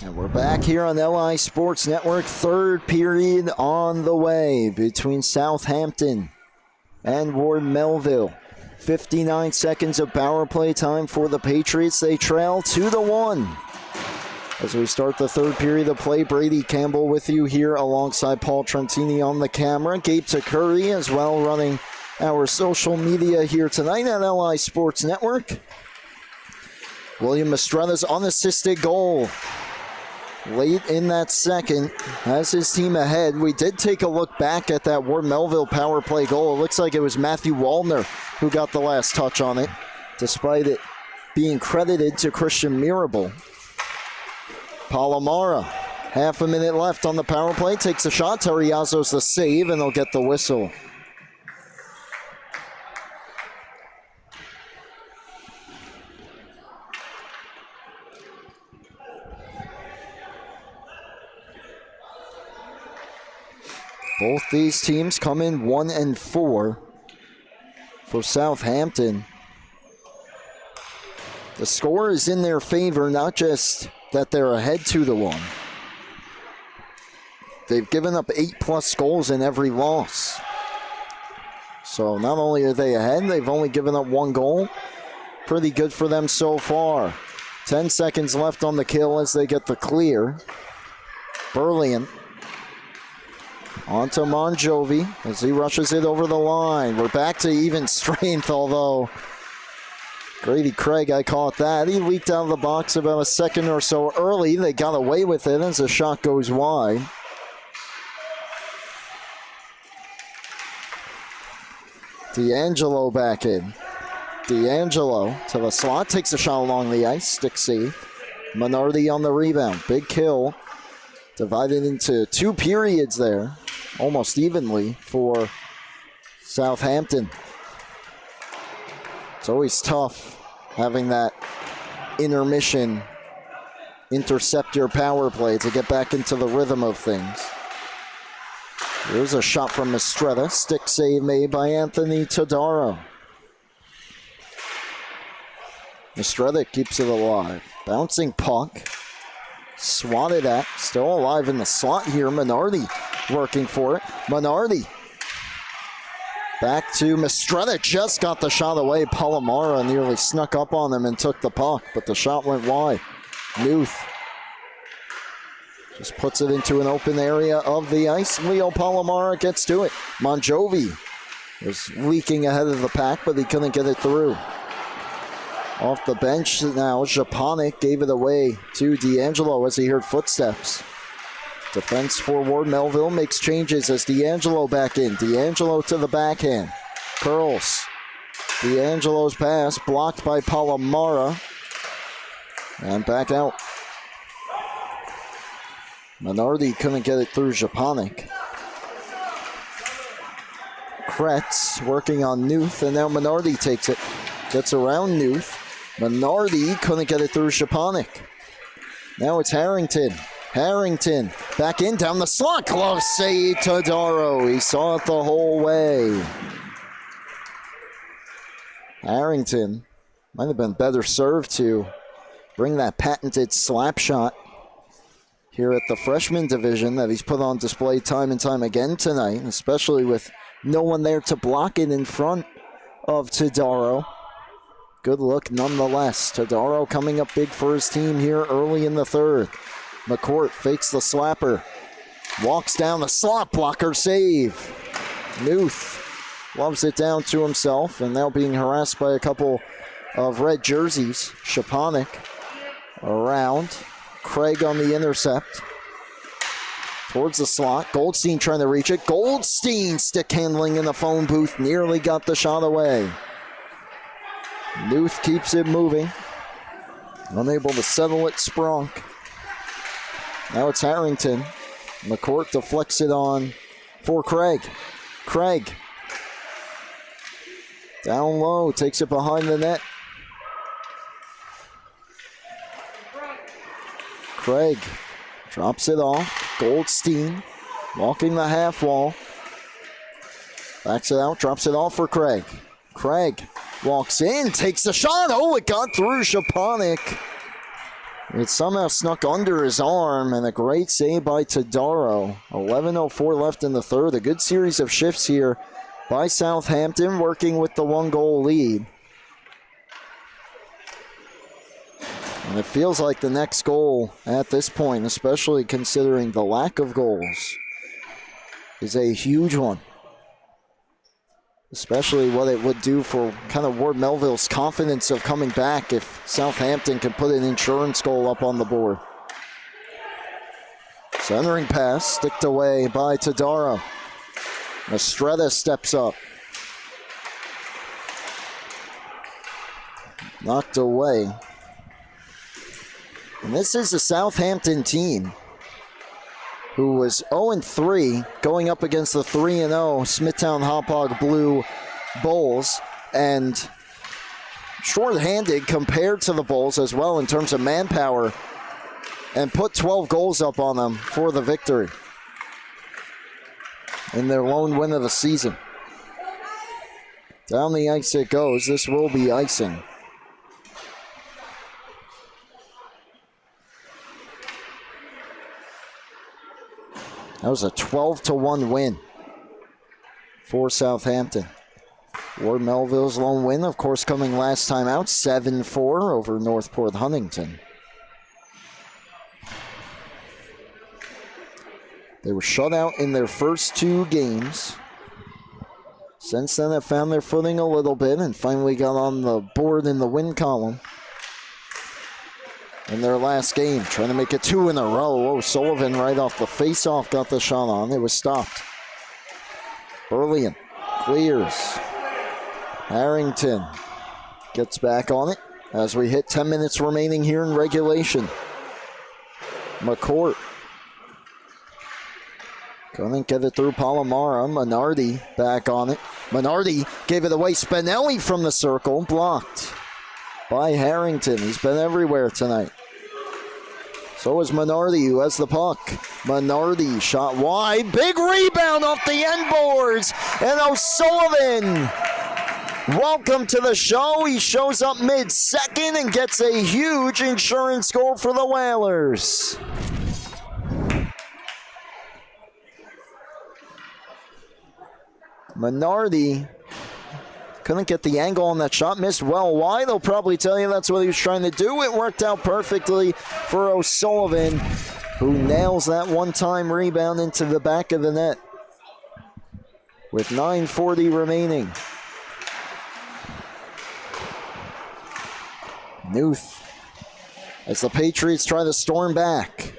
And we're back here on LI Sports Network. Third period on the way between Southampton and Ward Melville. 59 seconds of power play time for the Patriots. They trail 2-1. As we start the third period of play, Brady Campbell with you here alongside Paul Trentini on the camera. Gabe Takuri as well running our social media here tonight at LI Sports Network. William Mastrella's unassisted goal late in that second has his team ahead. We did take a look back at that Ward Melville power play goal. It looks like it was Matthew Waldner who got the last touch on it, despite it being credited to Christian Mirabal. Palomara, half a minute left on the power play, takes a shot. Terriazo's the save, and they'll get the whistle. Both these teams come in 1-4 for Southampton. The score is in their favor, not just that they're ahead 2-1. They've given up 8+ goals in every loss. So not only are they ahead, they've only given up 1 goal. Pretty good for them so far. 10 seconds left on the kill as they get the clear. Burlian onto Monjovi as he rushes it over the line. We're back to even strength, although Grady Craig, I caught that. He leaked out of the box about a second or so early. They got away with it as the shot goes wide. D'Angelo back in. D'Angelo to the slot, takes a shot along the ice, stick save. Minardi on the rebound, big kill. Divided into 2 periods there, almost evenly for Southampton. It's always tough having that intermission intercept your power play to get back into the rhythm of things. Here's a shot from Mistretta. Stick save made by Anthony Todaro. Mistretta keeps it alive. Bouncing puck. Swatted at. Still alive in the slot here. Minardi working for it. Minardi. Back to Mistretta. Just got the shot away. Palomara nearly snuck up on him and took the puck, but the shot went wide. Nuth just puts it into an open area of the ice. Leo Palomara gets to it. Monjovi was leaking ahead of the pack, but he couldn't get it through. Off the bench now, Japanik gave it away to D'Angelo as he heard footsteps. Defense for Ward Melville makes changes as D'Angelo back in. D'Angelo to the backhand. Curls. D'Angelo's pass blocked by Palomara. And back out. Minardi couldn't get it through Japanik. Kretz working on Nuth, and now Minardi takes it. Gets around Nuth. Minardi couldn't get it through Japanik. Now it's Harrington. Harrington back in, down the slot. Close save, Todaro. He saw it the whole way. Harrington might have been better served to bring that patented slap shot here at the freshman division that he's put on display time and time again tonight, especially with no one there to block it in front of Todaro. Good look nonetheless. Todaro coming up big for his team here early in the third. McCourt fakes the slapper. Walks down the slot blocker, save. Nuth loves it down to himself, and now being harassed by a couple of red jerseys. Japanik around. Craig on the intercept. Towards the slot. Goldstein trying to reach it. Goldstein stick handling in the phone booth. Nearly got the shot away. Nuth keeps it moving. Unable to settle it, Sprunk. Now it's Harrington. McCourt deflects it on for Craig. Craig. Down low, takes it behind the net. Craig drops it off. Goldstein walking the half wall. Backs it out, drops it off for Craig. Craig walks in, takes the shot. Oh, it got through Japanik. It somehow snuck under his arm, and a great save by Tadaro. 11:04 left in the third. A good series of shifts here by Southampton, working with the 1-goal lead. And it feels like the next goal at this point, especially considering the lack of goals, is a huge one. Especially what it would do for kind of Ward Melville's confidence of coming back if Southampton can put an insurance goal up on the board. Centering pass, sticked away by Tadaro. Estrella steps up. Knocked away. And this is a Southampton team who was 0-3 going up against the 3-0 Smithtown Hauppauge Blue Bulls, and short-handed compared to the Bulls as well in terms of manpower, and put 12 goals up on them for the victory in their lone win of the season. Down the ice it goes. This will be icing. That was a 12-1 win for Southampton. Ward Melville's lone win, of course, coming last time out, 7-4 over Northport Huntington. They were shut out in their first 2 games. Since then, have found their footing a little bit and finally got on the board in the win column in their last game, trying to make it 2 in a row. O'Sullivan right off the face-off got the shot on. It was stopped. Burleon clears. Harrington gets back on it as we hit 10 minutes remaining here in regulation. McCourt couldn't get it through Palomara. Minardi back on it. Minardi gave it away. Spinelli from the circle, blocked by Harrington. He's been everywhere tonight. So is Minardi, who has the puck. Minardi shot wide. Big rebound off the end boards. And O'Sullivan, welcome to the show. He shows up mid-second and gets a huge insurance goal for the Whalers. Minardi couldn't get the angle on that shot, missed well wide. They'll probably tell you that's what he was trying to do. It worked out perfectly for O'Sullivan, who nails that one-time rebound into the back of the net with 9:40 remaining. Newth, as the Patriots try to storm back.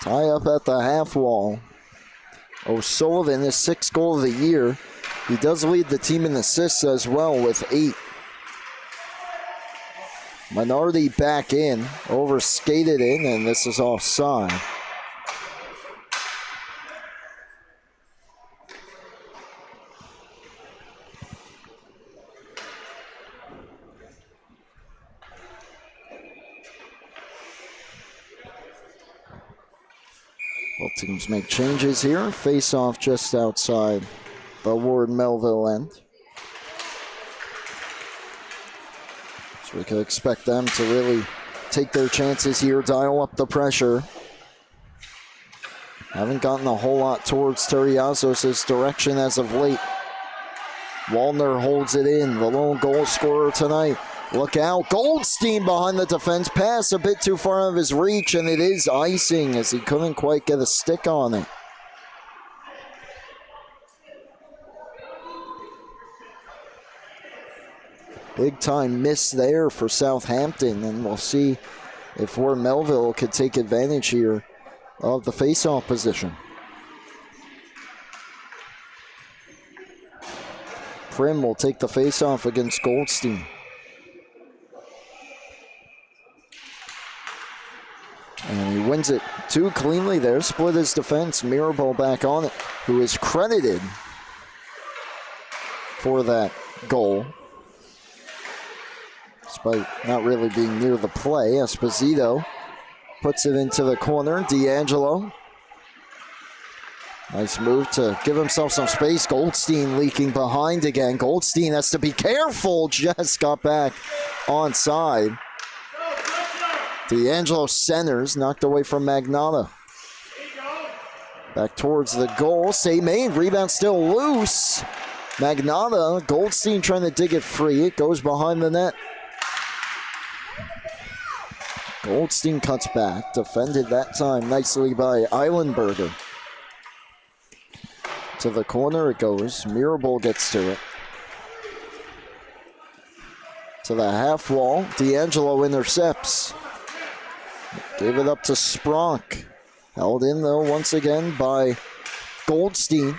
Tie up at the half wall. O'Sullivan, his 6th goal of the year. He does lead the team in assists as well with 8. Minardi back in, over-skated in, and this is offside. Both teams make changes here. Face off just outside the Ward Melville end. So we could expect them to really take their chances here, dial up the pressure. Haven't gotten a whole lot towards Terriazos' direction as of late. Wallner holds it in, the lone goal scorer tonight. Look out, Goldstein behind the defense, pass a bit too far out of his reach, and it is icing as he couldn't quite get a stick on it. Big time miss there for Southampton, and we'll see if Ward Melville could take advantage here of the face-off position. Prim will take the face-off against Goldstein. And he wins it too cleanly there. Split his defense. Mirabal back on it, who is credited for that goal, despite not really being near the play. Esposito puts it into the corner. D'Angelo Nice move to give himself some space. Goldstein leaking behind again. Goldstein has to be careful. Just got back onside. D'Angelo centers, knocked away from Magnotta. Back towards the goal. St. Main, rebound still loose. Magnotta, Goldstein trying to dig it free. It goes behind the net. Goldstein cuts back. Defended that time nicely by Eilenberger. To the corner it goes. Mirabal gets to it. To the half wall. D'Angelo intercepts. Gave it up to Spronk. Held in though once again by Goldstein.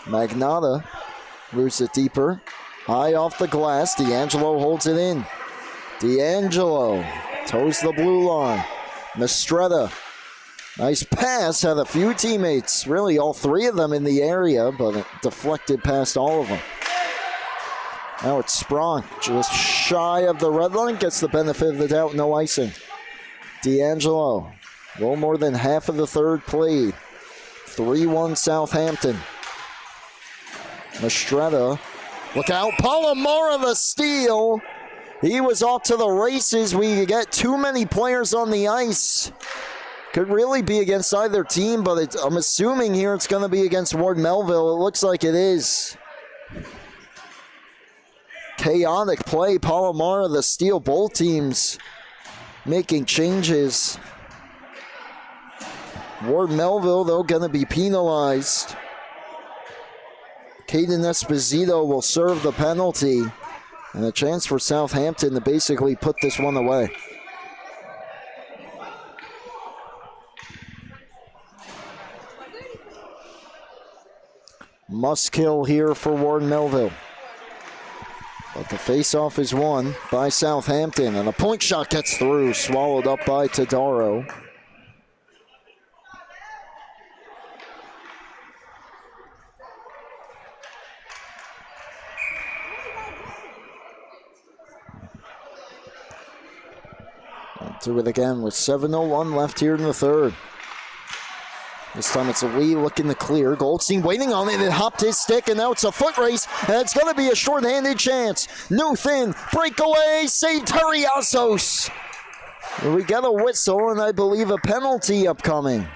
Magnotta moves it deeper. High off the glass. D'Angelo holds it in. D'Angelo toes the blue line. Mistretta. Nice pass. Had a few teammates, really all three of them in the area, but it deflected past all of them. Now it's Spronk, just shy of the red line, gets the benefit of the doubt, no icing. D'Angelo, a little more than half of the third played. 3-1 Southampton. Mistretta, look out, Palomara the steal. He was off to the races. We get too many players on the ice. Could really be against either team, but I'm assuming here it's going to be against Ward Melville. It looks like it is. Chaotic play. Palomara the steal. Both teams making changes. Ward Melville, though, going to be penalized. Caden Esposito will serve the penalty. And a chance for Southampton to basically put this one away. Must kill here for Ward Melville. But the faceoff is won by Southampton. And a point shot gets through, swallowed up by Tadaro. Do it again with 7:01 left here in the third. This time it's Lee looking to clear. Goldstein waiting on it. It hopped his stick, and now it's a foot race. And it's going to be a short-handed chance. Newth in, breakaway, save Terriasos. We got a whistle, and I believe a penalty upcoming.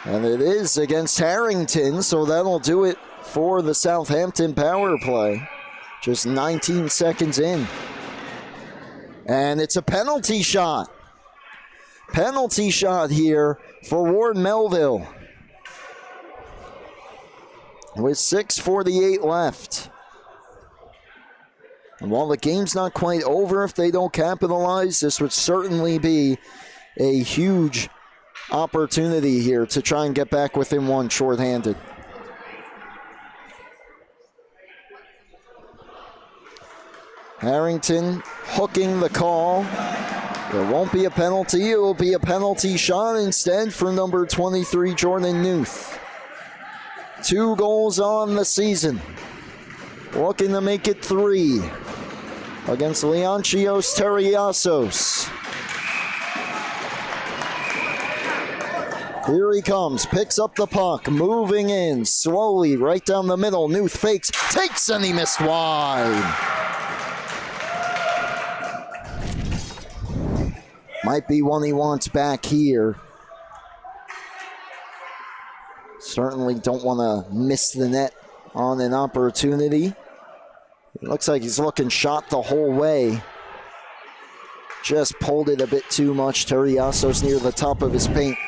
And it is against Harrington, so that'll do it for the Southampton power play. Just 19 seconds in. And it's a penalty shot. Penalty shot here for Ward Melville. With 6:48 left. And while the game's not quite over, if they don't capitalize, this would certainly be a huge opportunity here to try and get back within one shorthanded. Harrington hooking the call. There won't be a penalty. It will be a penalty shot instead for number 23, Jordan Newth. 2 goals on the season. Looking to make it 3 against Leontios Terriasos. Here he comes, picks up the puck, moving in slowly right down the middle. Newth fakes, takes, and he missed wide. Might be one he wants back here. Certainly don't want to miss the net on an opportunity. It looks like he's looking shot the whole way. Just pulled it a bit too much. Terriasos near the top of his paint.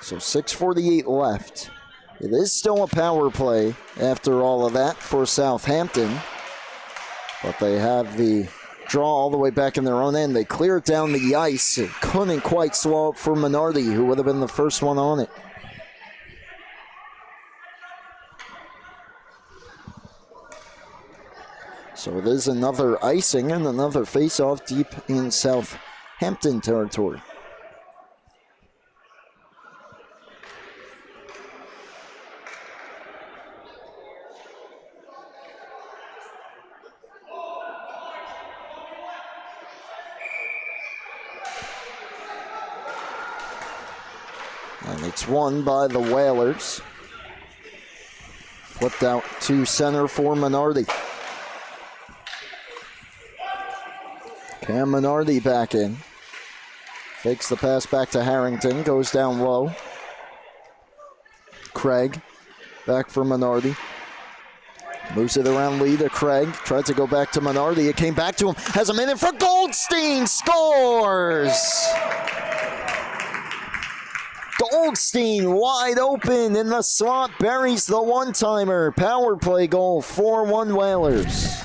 So 6:48 left. It is still a power play after all of that for Southampton. But they have the draw all the way back in their own end. They cleared down the ice. It couldn't quite slow up for Minardi, who would have been the first one on it. So it is another icing and another face-off deep in Southampton territory. And it's won by the Whalers. Flipped out to center for Minardi. Cam Minardi back in. Fakes the pass back to Harrington. Goes down low. Craig. Back for Minardi. Moves it around Lee to Craig. Tried to go back to Minardi. It came back to him. Has a minute for Goldstein. Scores! Goldstein wide open in the slot. Buries the one-timer. Power play goal. 4-1 Whalers.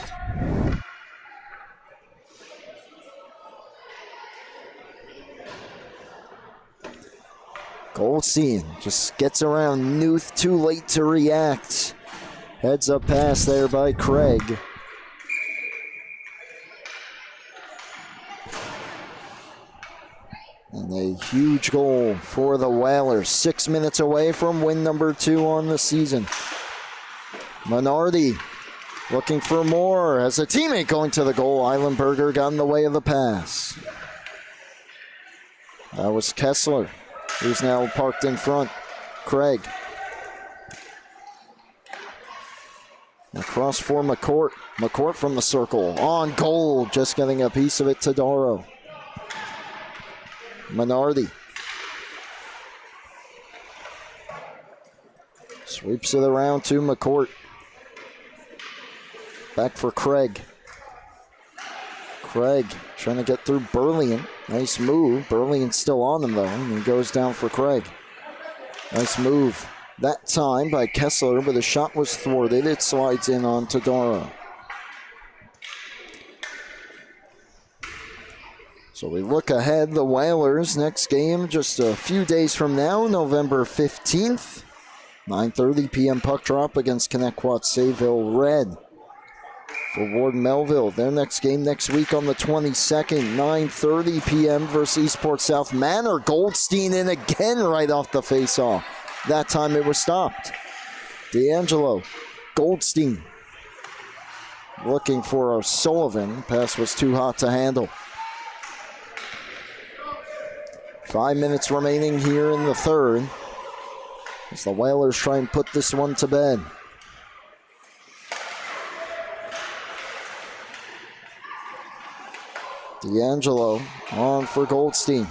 Goldstein just gets around Newth. Too late to react. Heads up pass there by Craig. And a huge goal for the Whalers. 6 minutes away from win number 2 on the season. Minardi looking for more as a teammate going to the goal. Eilenberger got in the way of the pass. That was Kessler, who's now parked in front. Craig. Across for McCourt. McCourt from the circle. On goal, just getting a piece of it to Doro. Minardi. Sweeps it around to McCourt. Back for Craig. Craig trying to get through Burlian. Nice move. Burlian's still on him though, and he goes down for Craig. Nice move. That time by Kessler, but the shot was thwarted. It slides in on Doro. So we look ahead, the Whalers next game just a few days from now, November 15th, 9:30 p.m. puck drop against Connecticut Sayville Red. For Ward Melville, their next game next week on the 22nd, 9:30 p.m. versus Eastport South Manor. Goldstein in again right off the faceoff. That time it was stopped. D'Angelo, Goldstein looking for O'Sullivan. Pass was too hot to handle. 5 minutes remaining here in the third as the Whalers try and put this one to bed. D'Angelo on for Goldstein.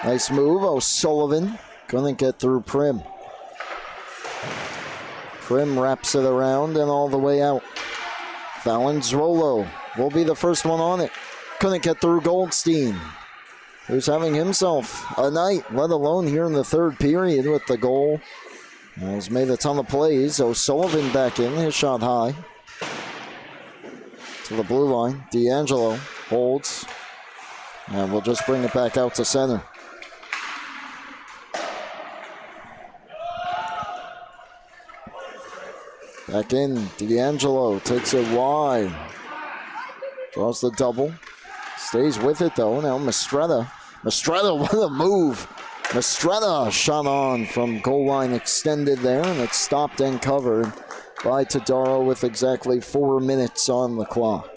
Nice move. O'Sullivan couldn't get through Prim. Prim wraps it around and all the way out. Valenzuolo will be the first one on it. Couldn't get through Goldstein, who's having himself a night, let alone here in the third period with the goal. He's made a ton of plays. O'Sullivan back in, his shot high. To the blue line. D'Angelo holds. And we'll just bring it back out to center. Back in, D'Angelo takes it wide. Draws the double. Stays with it though. Now Mistretta, what a move. Mistretta shot on from goal line extended there, and it's stopped and covered by Tadaro with exactly 4 minutes on the clock.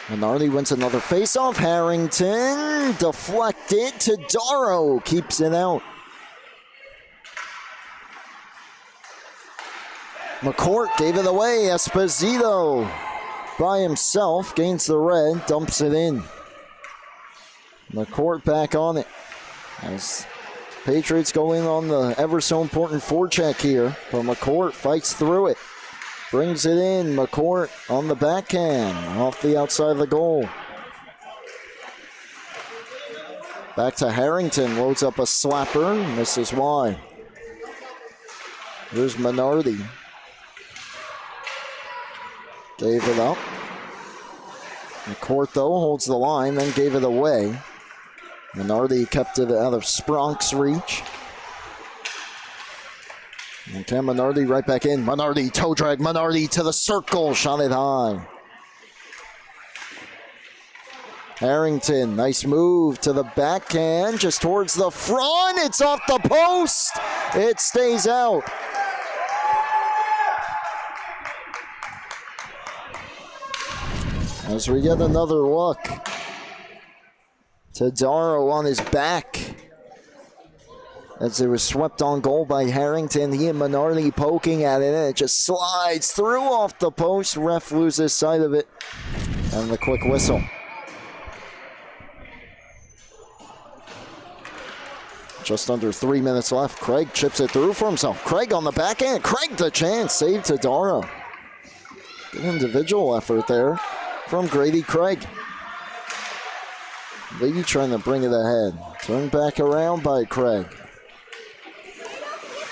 Minardi wins another face-off. Harrington deflected. Tadaro keeps it out. McCourt gave it away. Esposito by himself gains the red, dumps it in. McCourt back on it as Patriots go in on the ever so important forecheck here, but McCourt fights through it. Brings it in, McCourt on the backhand, off the outside of the goal. Back to Harrington, loads up a slapper, misses wide. Here's Minardi. Gave it up. McCourt, though, holds the line, then gave it away. Minardi kept it out of Spronk's reach. And Cam Minardi right back in. Minardi, toe drag, Minardi to the circle, shot it high. Harrington, nice move to the backhand, just towards the front. It's off the post. It stays out. As we get another look. Tadaro on his back. As it was swept on goal by Harrington, he and Minardi poking at it, and it just slides through off the post. Ref loses sight of it, and the quick whistle. Just under 3 minutes left. Craig chips it through for himself. Craig on the backhand. Craig the chance. Save Tadaro. Good individual effort there from Grady Craig. Lee trying to bring it ahead. Turned back around by Craig.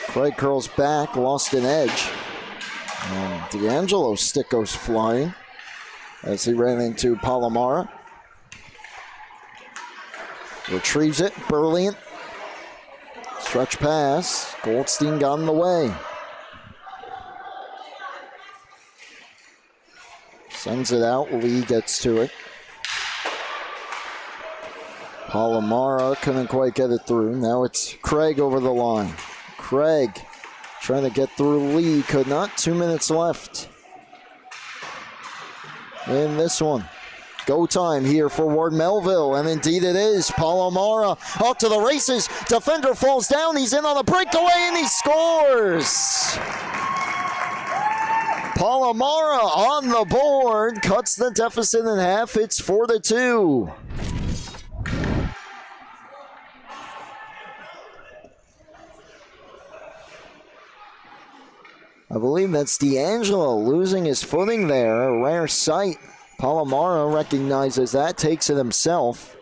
Craig curls back, lost an edge. And D'Angelo's stick goes flying as he ran into Palomara. Retrieves it, Burliant. Stretch pass, Goldstein got in the way. Sends it out, Lee gets to it. Palomara couldn't quite get it through. Now it's Craig over the line. Craig trying to get through Lee, could not. 2 minutes left in this one. Go time here for Ward Melville, and indeed it is. Palomara up to the races. Defender falls down. He's in on the breakaway, and he scores. Palomara on the board, cuts the deficit in half. It's 4-2. I believe that's D'Angelo losing his footing there. A rare sight. Palomara recognizes that, takes it himself.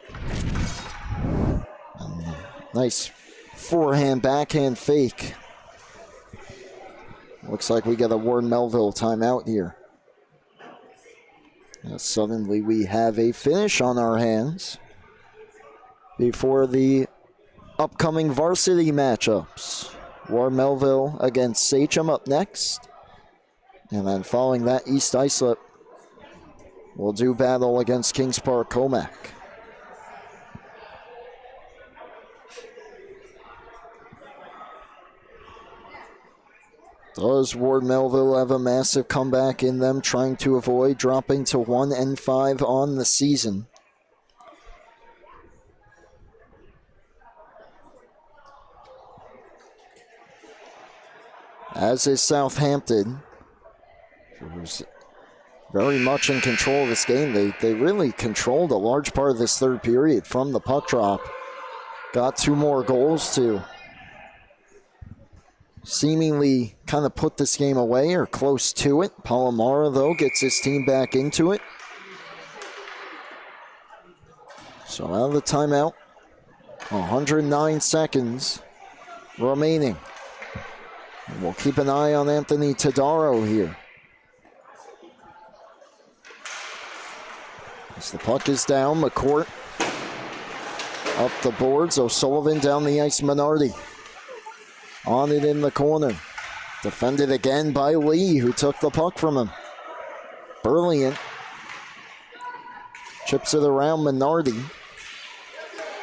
Nice forehand, backhand fake. Looks like we got a Ward Melville timeout here. Now suddenly we have a finish on our hands before the upcoming varsity matchups. Ward Melville against Sachem up next. And then following that, East Islip will do battle against Kings Park Comac. Does Ward Melville have a massive comeback in them, trying to avoid dropping to 1-5 on the season? As is Southampton, who's very much in control of this game. They really controlled a large part of this third period from the puck drop. Got 2 more goals to seemingly kind of put this game away or close to it. Palomara, though, gets his team back into it. So out of the timeout, 109 seconds remaining. And we'll keep an eye on Anthony Tadaro here. As the puck is down, McCourt up the boards. O'Sullivan down the ice, Minardi on it in the corner. Defended again by Lee, who took the puck from him. Burliant chips it around Minardi.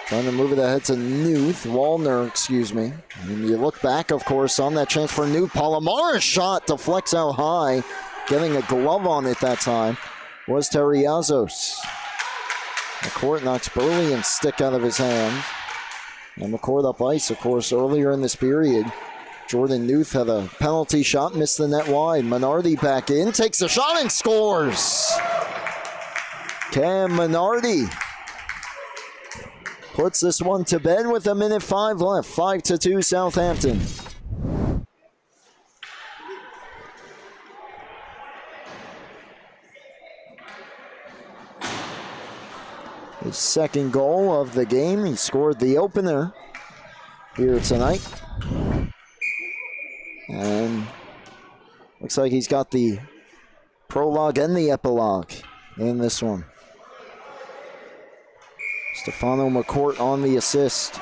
Trying to move it ahead to Wallner, excuse me. And you look back, of course, on that chance for Newth. Palomara's shot deflects out high. Getting a glove on it that time was Terriazos. McCourt knocks Burliant's stick out of his hand. And McCourt up ice, of course, earlier in this period. Jordan Newth had a penalty shot, missed the net wide. Minardi back in, takes a shot and scores. Cam Minardi puts this one to bed with 1:05 left. 5-2 Southampton. His second goal of the game. He scored the opener here tonight. And looks like he's got the prologue and the epilogue in this one. Stefano McCourt on the assist.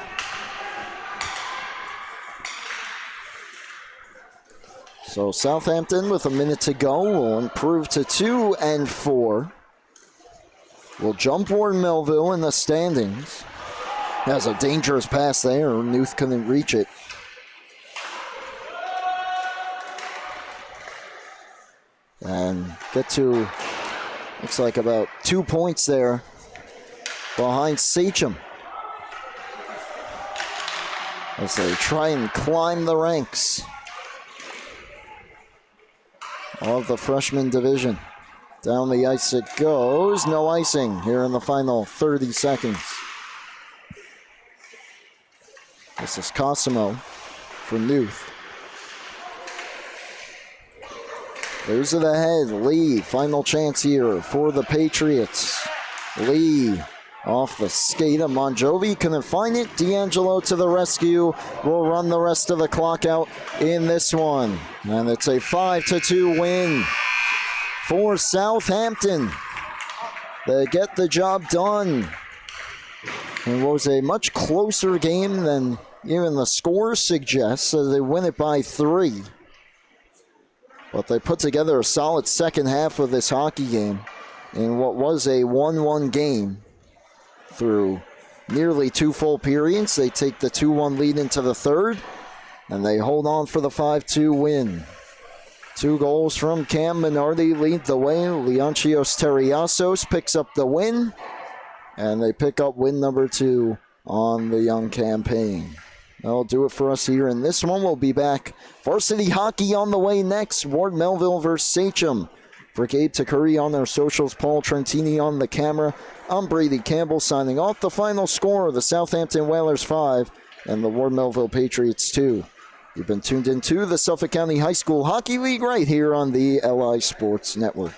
So Southampton with a minute to go will improve to 2-4. will jump Ward Melville in the standings. Has a dangerous pass there. Newth couldn't reach it. And get to, looks like about 2 points there behind Sachem, as they try and climb the ranks of the freshman division. Down the ice it goes. No icing here in the final 30 seconds. This is Cosimo for Newth. There's it ahead. Lee, final chance here for the Patriots. Lee off the skate of Monjovi. Couldn't find it. D'Angelo to the rescue. Will run the rest of the clock out in this one. And it's a 5-2 win for Southampton. They get the job done. It was a much closer game than even the score suggests, so they win it by 3. But they put together a solid second half of this hockey game in what was a 1-1 game through nearly 2 full periods. They take the 2-1 lead into the third, and they hold on for the 5-2 win. 2 goals from Cam Minardi lead the way. Leontios Terriasos picks up the win, and they pick up win number 2 on the young campaign. That'll do it for us here in this one. We'll be back. Varsity hockey on the way next. Ward Melville versus Sachem. For Gabe Takuri on our socials, Paul Trentini on the camera. I'm Brady Campbell signing off. The final score, the Southampton Whalers 5 and the Ward Melville Patriots 2. You've been tuned into the Suffolk County High School Hockey League right here on the LI Sports Network.